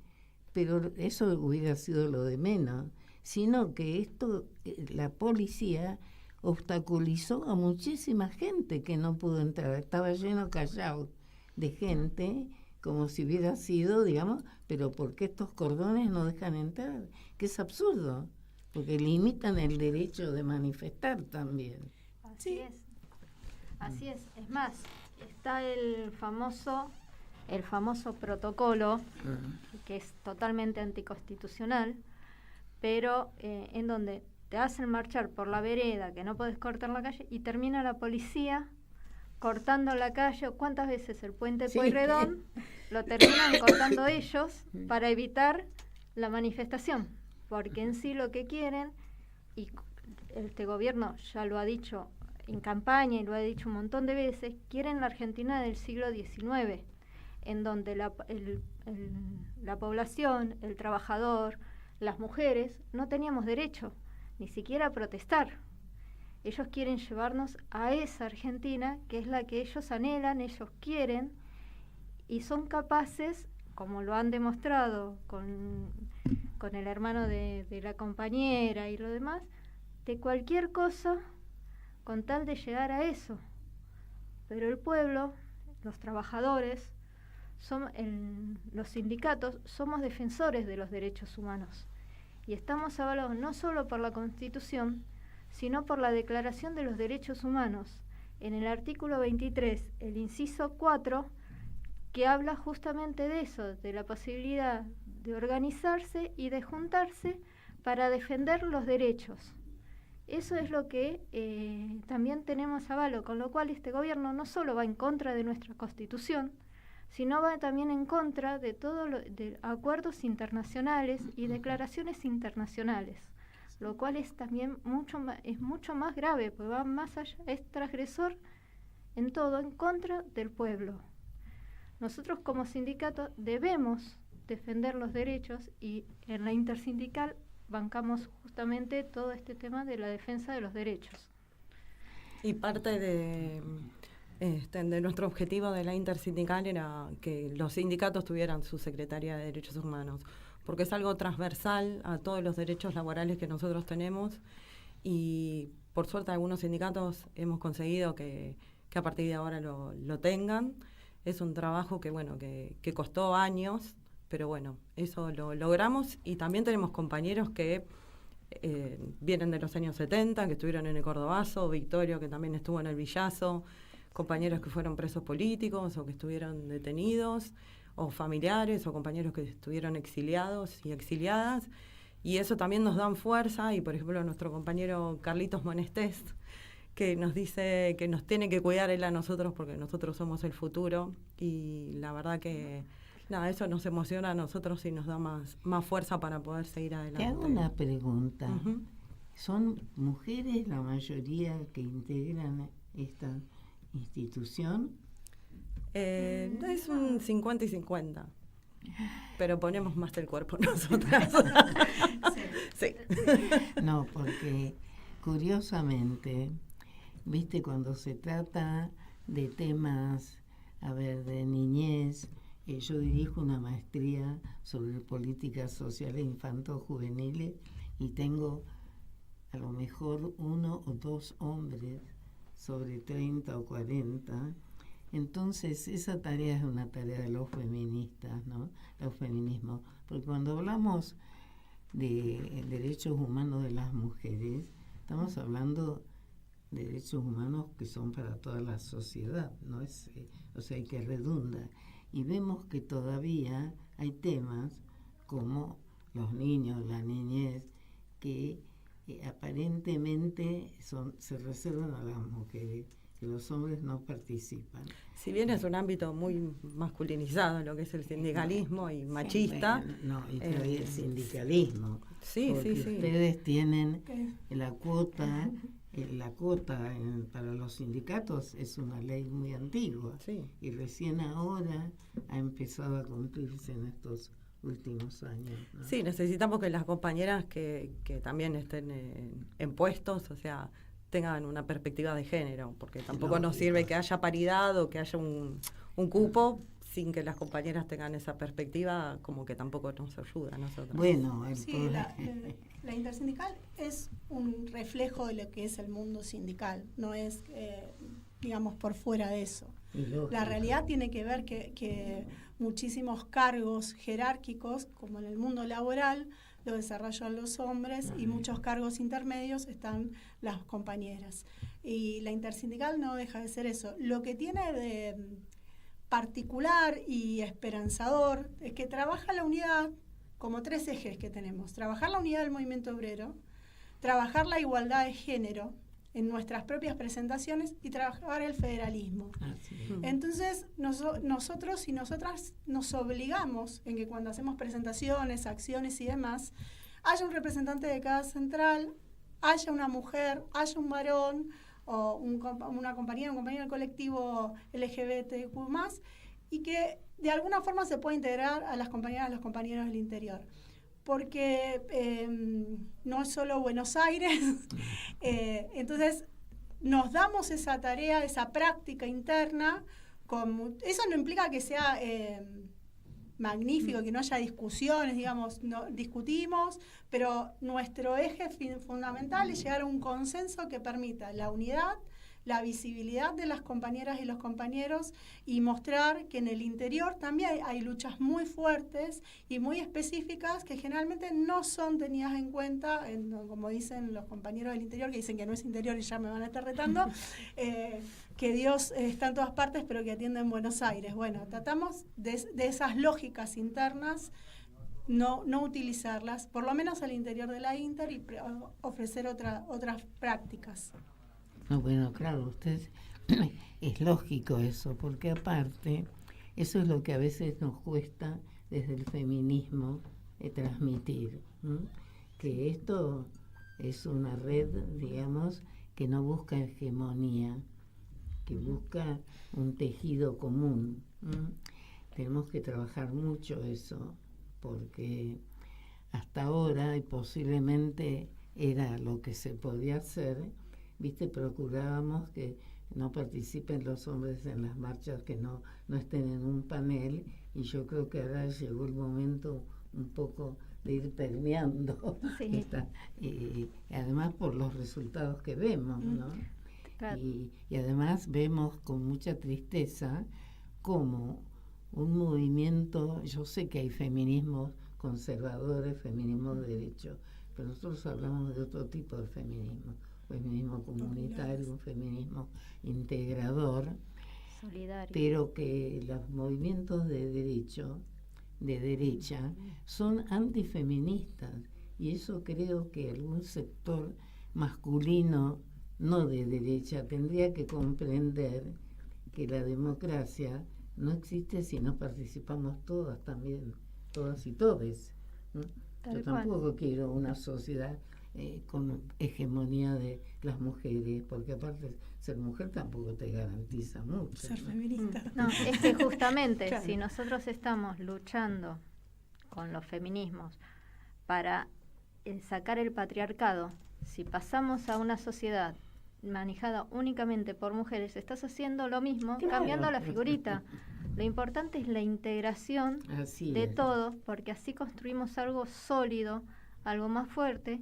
pero eso hubiera sido lo de menos, sino que la policía obstaculizó a muchísima gente que no pudo entrar, estaba lleno Callao de gente, como si hubiera sido, digamos, pero porque estos cordones no dejan entrar, que es absurdo, porque limitan el derecho de manifestar también. Así es. Es más, está el famoso protocolo, que es totalmente anticonstitucional, pero en donde te hacen marchar por la vereda, que no podés cortar la calle, y termina la policía cortando la calle. ¿Cuántas veces el puente Pueyrredón lo terminan cortando ellos para evitar la manifestación? Porque en sí lo que quieren, y este gobierno ya lo ha dicho en campaña y lo ha dicho un montón de veces, quieren la Argentina del siglo XIX, en donde la población, el trabajador, las mujeres, no teníamos derecho ni siquiera a protestar. Ellos quieren llevarnos a esa Argentina que es la que ellos anhelan, ellos quieren, y son capaces, como lo han demostrado con el hermano de la compañera y lo demás, de cualquier cosa con tal de llegar a eso. Pero el pueblo, los trabajadores, los sindicatos, somos defensores de los derechos humanos y estamos avalados no solo por la Constitución, sino por la Declaración de los Derechos Humanos, en el artículo 23, el inciso 4, que habla justamente de eso, de la posibilidad de organizarse y de juntarse para defender los derechos. Eso es lo que también tenemos avalo, con lo cual este gobierno no solo va en contra de nuestra Constitución, sino va también en contra de todos de acuerdos internacionales y declaraciones internacionales, lo cual es también mucho más grave, porque va más allá, es transgresor en todo, en contra del pueblo. Nosotros como sindicato debemos defender los derechos y en la intersindical bancamos justamente todo este tema de la defensa de los derechos. Y parte de nuestro objetivo de la intersindical era que los sindicatos tuvieran su Secretaría de Derechos Humanos, porque es algo transversal a todos los derechos laborales que nosotros tenemos, y por suerte algunos sindicatos hemos conseguido que a partir de ahora lo tengan. Es un trabajo que costó años, pero bueno, eso lo logramos, y también tenemos compañeros que vienen de los años 70, que estuvieron en el Cordobazo, Victorio, que también estuvo en el Villazo, compañeros que fueron presos políticos o que estuvieron detenidos, o familiares o compañeros que estuvieron exiliados y exiliadas, y eso también nos dan fuerza. Y por ejemplo nuestro compañero Carlitos Monestés, que nos dice que nos tiene que cuidar él a nosotros porque nosotros somos el futuro, y la verdad que eso nos emociona a nosotros y nos da más fuerza para poder seguir adelante. Te hago una pregunta. Uh-huh. ¿Son mujeres la mayoría que integran esta institución? Es un 50 y 50, pero ponemos más el cuerpo nosotras. Sí. No, porque curiosamente, viste, cuando se trata de temas, de niñez, yo dirijo una maestría sobre políticas sociales infanto-juveniles y tengo a lo mejor 1 o 2 hombres sobre 30 o 40. Entonces esa tarea es una tarea de los feministas, ¿no? Los feminismos. Porque cuando hablamos de derechos humanos de las mujeres, estamos hablando de derechos humanos que son para toda la sociedad, ¿no? Hay que redunda. Y vemos que todavía hay temas como los niños, la niñez, que aparentemente se reservan a las mujeres, que los hombres no participan. Si bien es un ámbito muy masculinizado, lo que es el sindicalismo, y machista. Y todavía el sindicalismo. Sí. Ustedes tienen la cuota. La cuota para los sindicatos es una ley muy antigua, y recién ahora ha empezado a cumplirse en estos últimos años, ¿no? Sí, necesitamos que las compañeras que también estén en puestos, tengan una perspectiva de género, porque tampoco nos sirve que haya paridad o que haya un cupo sin que las compañeras tengan esa perspectiva, como que tampoco nos ayuda a nosotros. Bueno, la intersindical es un reflejo de lo que es el mundo sindical, no es, digamos, por fuera de eso. La realidad tiene que ver que muchísimos cargos jerárquicos, como en el mundo laboral, lo desarrollan los hombres, y muchos cargos intermedios están las compañeras. Y la intersindical no deja de ser eso. Lo que tiene de particular y esperanzador es que trabaja la unidad como 3 ejes que tenemos: trabajar la unidad del movimiento obrero, trabajar la igualdad de género en nuestras propias presentaciones y trabajar el federalismo. Entonces nosotros y nosotras nos obligamos en que cuando hacemos presentaciones, acciones y demás, haya un representante de cada central, haya una mujer, haya un varón, o una compañera, un compañero del colectivo LGBTQ+, y que de alguna forma se pueda integrar a las compañeras y a los compañeros del interior. Porque no es solo Buenos Aires, entonces nos damos esa tarea, esa práctica interna. Eso no implica que sea magnífico, que no haya discusiones, digamos, no discutimos, pero nuestro eje fundamental es llegar a un consenso que permita la unidad, la visibilidad de las compañeras y los compañeros, y mostrar que en el interior también hay luchas muy fuertes y muy específicas que generalmente no son tenidas en cuenta, como dicen los compañeros del interior, que dicen que no es interior y ya me van a estar retando, que Dios está en todas partes pero que atiende en Buenos Aires. Bueno, tratamos de esas lógicas internas, no utilizarlas, por lo menos al interior de la Inter, y ofrecer otras prácticas. No, bueno, claro, usted es lógico eso, porque aparte eso es lo que a veces nos cuesta desde el feminismo transmitir, ¿no? Que esto es una red, digamos, que no busca hegemonía, que busca un tejido común, ¿no? Tenemos que trabajar mucho eso, porque hasta ahora, y posiblemente era lo que se podía hacer, procurábamos que no participen los hombres en las marchas, que no estén en un panel, y yo creo que ahora llegó el momento un poco de ir permeando y además por los resultados que vemos, ¿no? Claro. Y además vemos con mucha tristeza como un movimiento, yo sé que hay feminismos conservadores, feminismos de derecho, pero nosotros hablamos de otro tipo de feminismo, feminismo comunitario, un feminismo integrador, solidario, pero que los movimientos de derecha, son antifeministas, y eso creo que algún sector masculino no de derecha tendría que comprender que la democracia no existe si no participamos todas también, todas y todes, ¿no? Yo tampoco quiero una sociedad con hegemonía de las mujeres, porque aparte ser mujer tampoco te garantiza mucho. Ser feminista. No, es que justamente claro. Si nosotros estamos luchando con los feminismos para sacar el patriarcado, si pasamos a una sociedad manejada únicamente por mujeres, estás haciendo lo mismo, claro, cambiando la figurita. Lo importante es la integración de todos, porque así construimos algo sólido, algo más fuerte,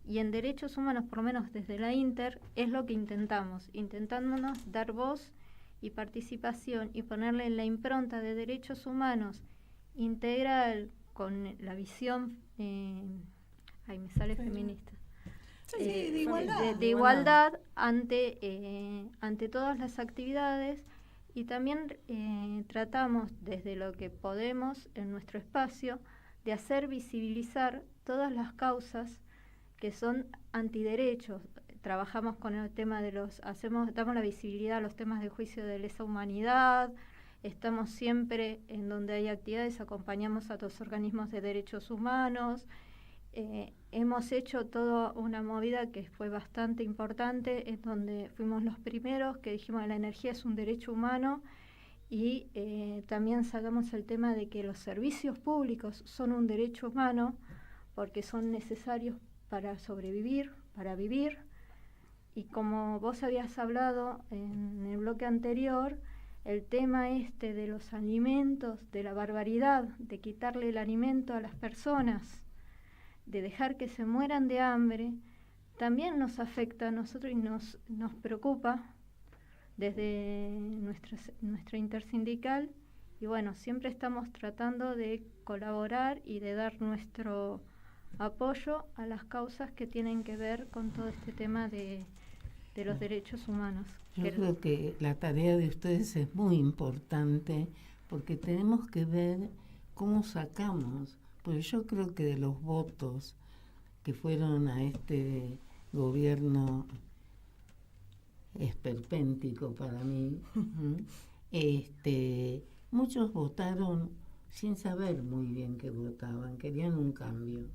y en derechos humanos, por lo menos desde la Inter, es lo que intentándonos dar voz y participación y ponerle la impronta de derechos humanos integral con la visión, me sale feminista. De igualdad. De igualdad ante todas las actividades, y también tratamos desde lo que podemos en nuestro espacio de hacer visibilizar todas las causas que son antiderechos. Trabajamos con el tema de damos la visibilidad a los temas de juicio de lesa humanidad, estamos siempre en donde hay actividades, acompañamos a los organismos de derechos humanos. Hemos hecho toda una movida que fue bastante importante, en donde fuimos los primeros que dijimos que la energía es un derecho humano, y también sacamos el tema de que los servicios públicos son un derecho humano porque son necesarios para sobrevivir, para vivir, y como vos habías hablado en el bloque anterior, el tema de los alimentos, de la barbaridad, de quitarle el alimento a las personas, de dejar que se mueran de hambre, también nos afecta a nosotros y nos preocupa desde nuestra intersindical, y bueno, siempre estamos tratando de colaborar y de dar nuestro apoyo a las causas que tienen que ver con todo este tema de los derechos humanos. Yo creo que la tarea de ustedes es muy importante, porque tenemos que ver cómo sacamos. Pues yo creo que de los votos que fueron a este gobierno esperpéntico para mí, muchos votaron sin saber muy bien qué votaban, querían un cambio,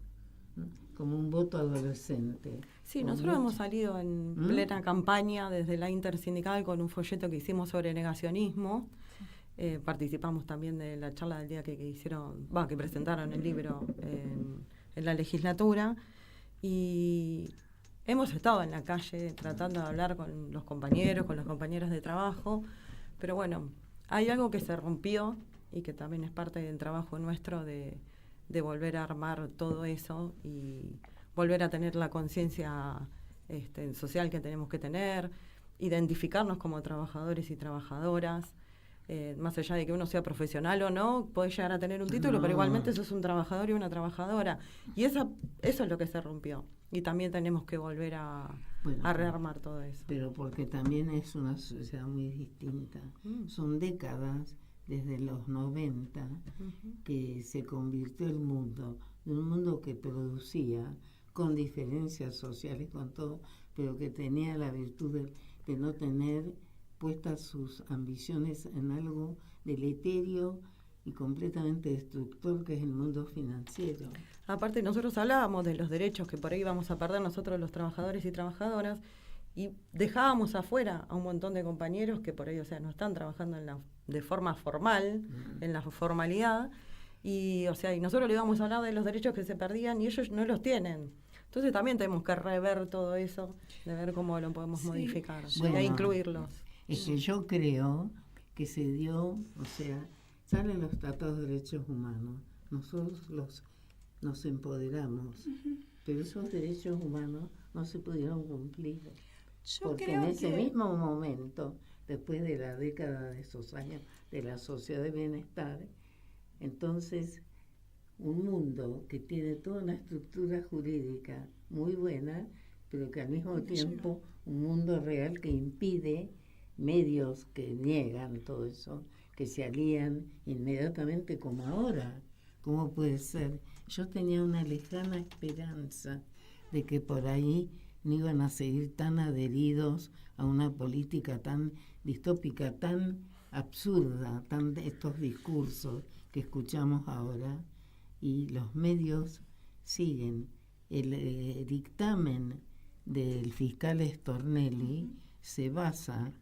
¿no? Como un voto adolescente. Sí, nosotros hemos salido en plena campaña desde la Intersindical con un folleto que hicimos sobre negacionismo. Participamos también de la charla del día que que presentaron el libro en la legislatura, y hemos estado en la calle tratando de hablar con los compañeros, con los compañeros de trabajo, pero bueno, hay algo que se rompió y que también es parte del trabajo nuestro de volver a armar todo eso y volver a tener la conciencia social que tenemos que tener, identificarnos como trabajadores y trabajadoras. Más allá de que uno sea profesional o no, podés llegar a tener un título, pero igualmente sos un trabajador y una trabajadora. Y eso es lo que se rompió. Y también tenemos que volver a rearmar todo eso. Pero porque también es una sociedad muy distinta. Son décadas, desde los 90, que se convirtió el mundo, de un mundo que producía, con diferencias sociales, con todo, pero que tenía la virtud de no tener puestas sus ambiciones en algo deleterio y completamente destructor, que es el mundo financiero. Aparte, nosotros hablábamos de los derechos que por ahí vamos a perder nosotros los trabajadores y trabajadoras, y dejábamos afuera a un montón de compañeros que por ahí, no están trabajando de forma formal, en la formalidad, Y, o sea, y nosotros le íbamos a hablar de los derechos que se perdían y ellos no los tienen. Entonces también tenemos que rever todo eso, de ver cómo lo podemos modificar, e incluirlos. Es que yo creo que se dio, o sea, salen los tratados de derechos humanos, nosotros nos empoderamos, pero esos derechos humanos no se pudieron cumplir. Porque en ese mismo momento, después de la década de esos años de la sociedad de bienestar, entonces un mundo que tiene toda una estructura jurídica muy buena, pero que al mismo tiempo un mundo real que impide medios que niegan todo eso, que se alían inmediatamente como ahora. ¿Cómo puede ser? Yo tenía una lejana esperanza de que por ahí no iban a seguir tan adheridos a una política tan distópica, tan absurda, tan de estos discursos que escuchamos ahora, y los medios siguen. El dictamen del fiscal Stornelli se basa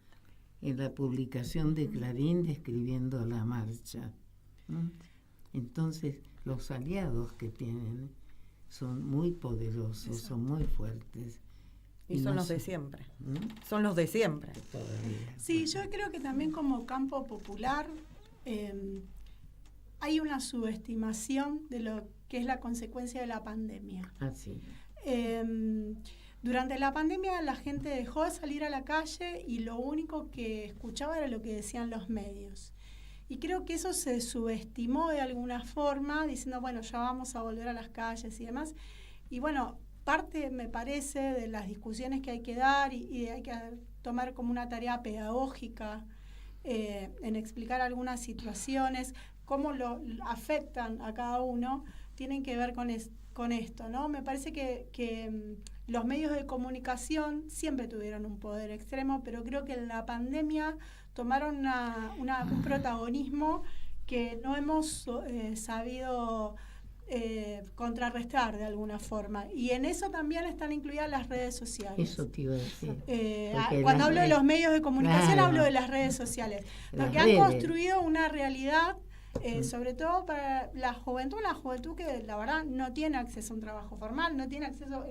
en la publicación de Clarín describiendo la marcha. Entonces, los aliados que tienen son muy poderosos, son muy fuertes. Y son los de siempre. Son los de siempre. Todavía. Sí, yo creo que también como campo popular hay una subestimación de lo que es la consecuencia de la pandemia. Así. Durante la pandemia la gente dejó de salir a la calle y lo único que escuchaba era lo que decían los medios. Y creo que eso se subestimó de alguna forma, diciendo, bueno, ya vamos a volver a las calles y demás. Y bueno, parte, me parece, de las discusiones que hay que dar y hay que tomar como una tarea pedagógica en explicar algunas situaciones, cómo lo afectan a cada uno, tienen que ver con esto, ¿no? Me parece que los medios de comunicación siempre tuvieron un poder extremo, pero creo que en la pandemia tomaron un protagonismo que no hemos sabido contrarrestar de alguna forma. Y en eso también están incluidas las redes sociales. Eso te iba a decir. Cuando hablo de los medios de comunicación, hablo de las redes sociales, porque han construido una realidad, sobre todo para la juventud que la verdad no tiene acceso a un trabajo formal, no tiene acceso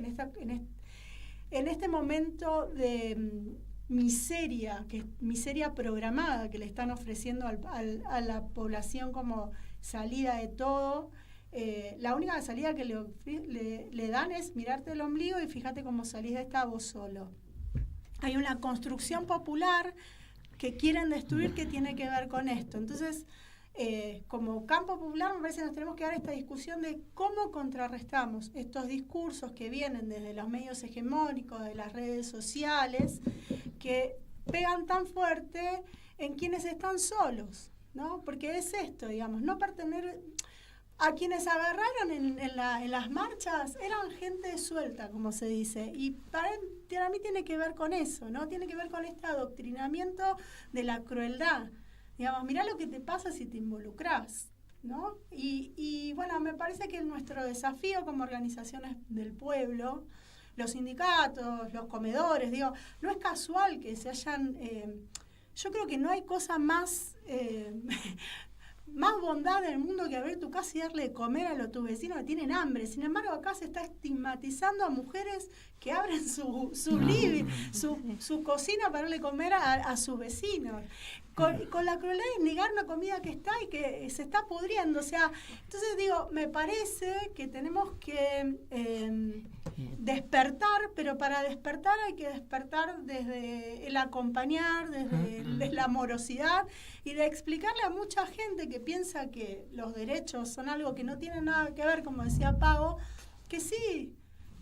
en este momento de miseria, que es miseria programada que le están ofreciendo a la población como salida de todo. La única salida que le dan es mirarte el ombligo y fíjate cómo salís de esta vos solo. Hay una construcción popular que quieren destruir que tiene que ver con esto. Entonces, como campo popular, me parece que nos tenemos que dar esta discusión de cómo contrarrestamos estos discursos que vienen desde los medios hegemónicos, de las redes sociales, que pegan tan fuerte en quienes están solos, ¿no? Porque es esto, digamos, no pertenecer. A quienes agarraron en las marchas eran gente suelta, como se dice, y para mí tiene que ver con eso, ¿no? Tiene que ver con este adoctrinamiento de la crueldad. Digamos, mirá lo que te pasa si te involucrás, ¿no? Y bueno, me parece que nuestro desafío como organizaciones del pueblo, los sindicatos, los comedores, digo, no es casual que se hayan... yo creo que no hay cosa más... más bondad en el mundo que abrir tu casa y darle de comer a tus vecinos que tienen hambre. Sin embargo, acá se está estigmatizando a mujeres que abren su living, su cocina para darle comer a sus vecinos. Con la crueldad de negar una comida que está y que se está pudriendo. O sea, entonces digo, me parece que tenemos que despertar, pero para despertar hay que despertar desde el acompañar, desde la amorosidad y de explicarle a mucha gente que piensa que los derechos son algo que no tiene nada que ver, como decía Pavo, que sí,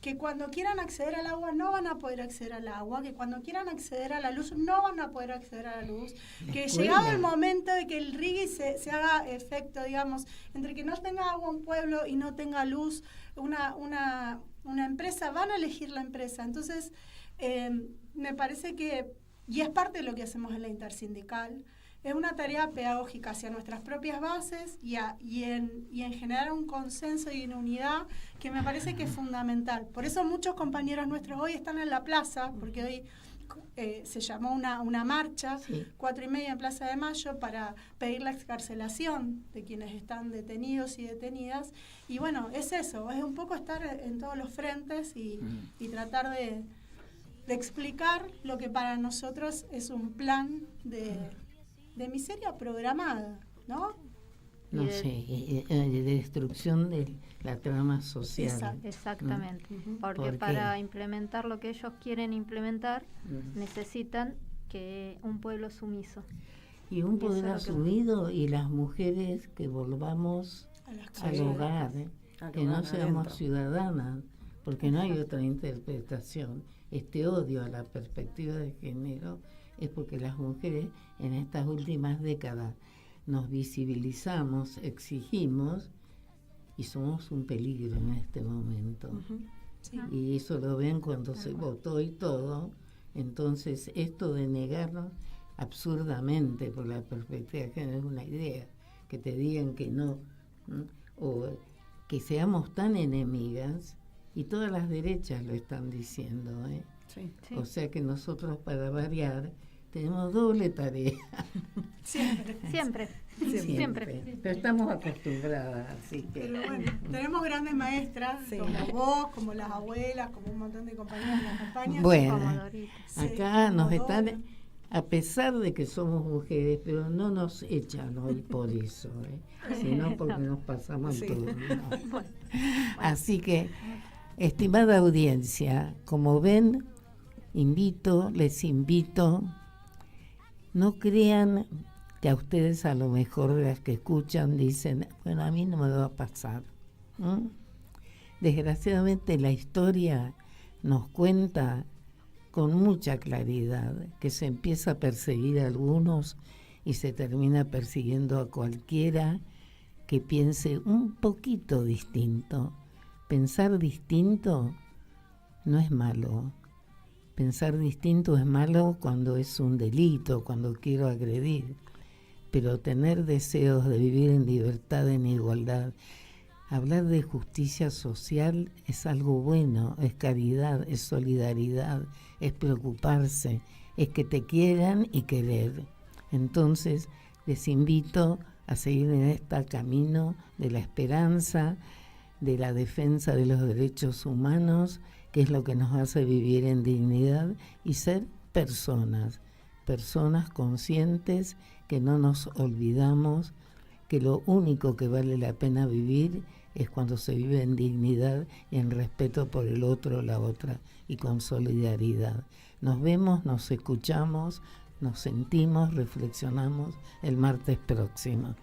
que cuando quieran acceder al agua no van a poder acceder al agua, que cuando quieran acceder a la luz no van a poder acceder a la luz, que llegado el momento de que el RIGI se haga efecto, digamos, entre que no tenga agua un pueblo y no tenga luz una empresa, van a elegir la empresa. Entonces, me parece que, y es parte de lo que hacemos en la intersindical, es una tarea pedagógica hacia nuestras propias bases y en generar un consenso y una unidad que me parece que es fundamental. Por eso muchos compañeros nuestros hoy están en la plaza, porque hoy se llamó una marcha, 4:30 en Plaza de Mayo, para pedir la excarcelación de quienes están detenidos y detenidas. Y bueno, es eso, es un poco estar en todos los frentes y tratar de explicar lo que para nosotros es un plan de miseria programada, ¿no? No sé, de destrucción de la trama social. Exactamente, porque para implementar lo que ellos quieren implementar necesitan que un pueblo sumiso. Y un pueblo asumido y las mujeres que volvamos al hogar, que no seamos ciudadanas, porque no hay otra interpretación. Este odio a la perspectiva de género es porque las mujeres en estas últimas décadas nos visibilizamos, exigimos y somos un peligro en este momento. Y eso lo ven cuando se votó y todo. Entonces esto de negarnos absurdamente por la perspectiva de género es una idea, que te digan que no, o que seamos tan enemigas, y todas las derechas lo están diciendo, O sea que nosotros, para variar, tenemos doble tarea. Siempre. Pero estamos acostumbradas, así que... Pero bueno, tenemos grandes maestras, como vos, como las abuelas, como un montón de compañeras que nos acompañan. Bueno, acá nos están, a pesar de que somos mujeres, pero no nos echan hoy por eso, sino porque nos pasamos el turno. Así que, estimada audiencia, como ven, les invito, no crean que a ustedes, a lo mejor las que escuchan, dicen, bueno, a mí no me va a pasar. Desgraciadamente la historia nos cuenta con mucha claridad que se empieza a perseguir a algunos y se termina persiguiendo a cualquiera que piense un poquito distinto. Pensar distinto no es malo. Pensar distinto es malo cuando es un delito, cuando quiero agredir. Pero tener deseos de vivir en libertad, en igualdad, hablar de justicia social es algo bueno, es caridad, es solidaridad, es preocuparse, es que te quieran y querer. Entonces, les invito a seguir en este camino de la esperanza, de la defensa de los derechos humanos, que es lo que nos hace vivir en dignidad y ser personas conscientes, que no nos olvidamos que lo único que vale la pena vivir es cuando se vive en dignidad y en respeto por el otro o la otra, y con solidaridad. Nos vemos, nos escuchamos, nos sentimos, reflexionamos el martes próximo.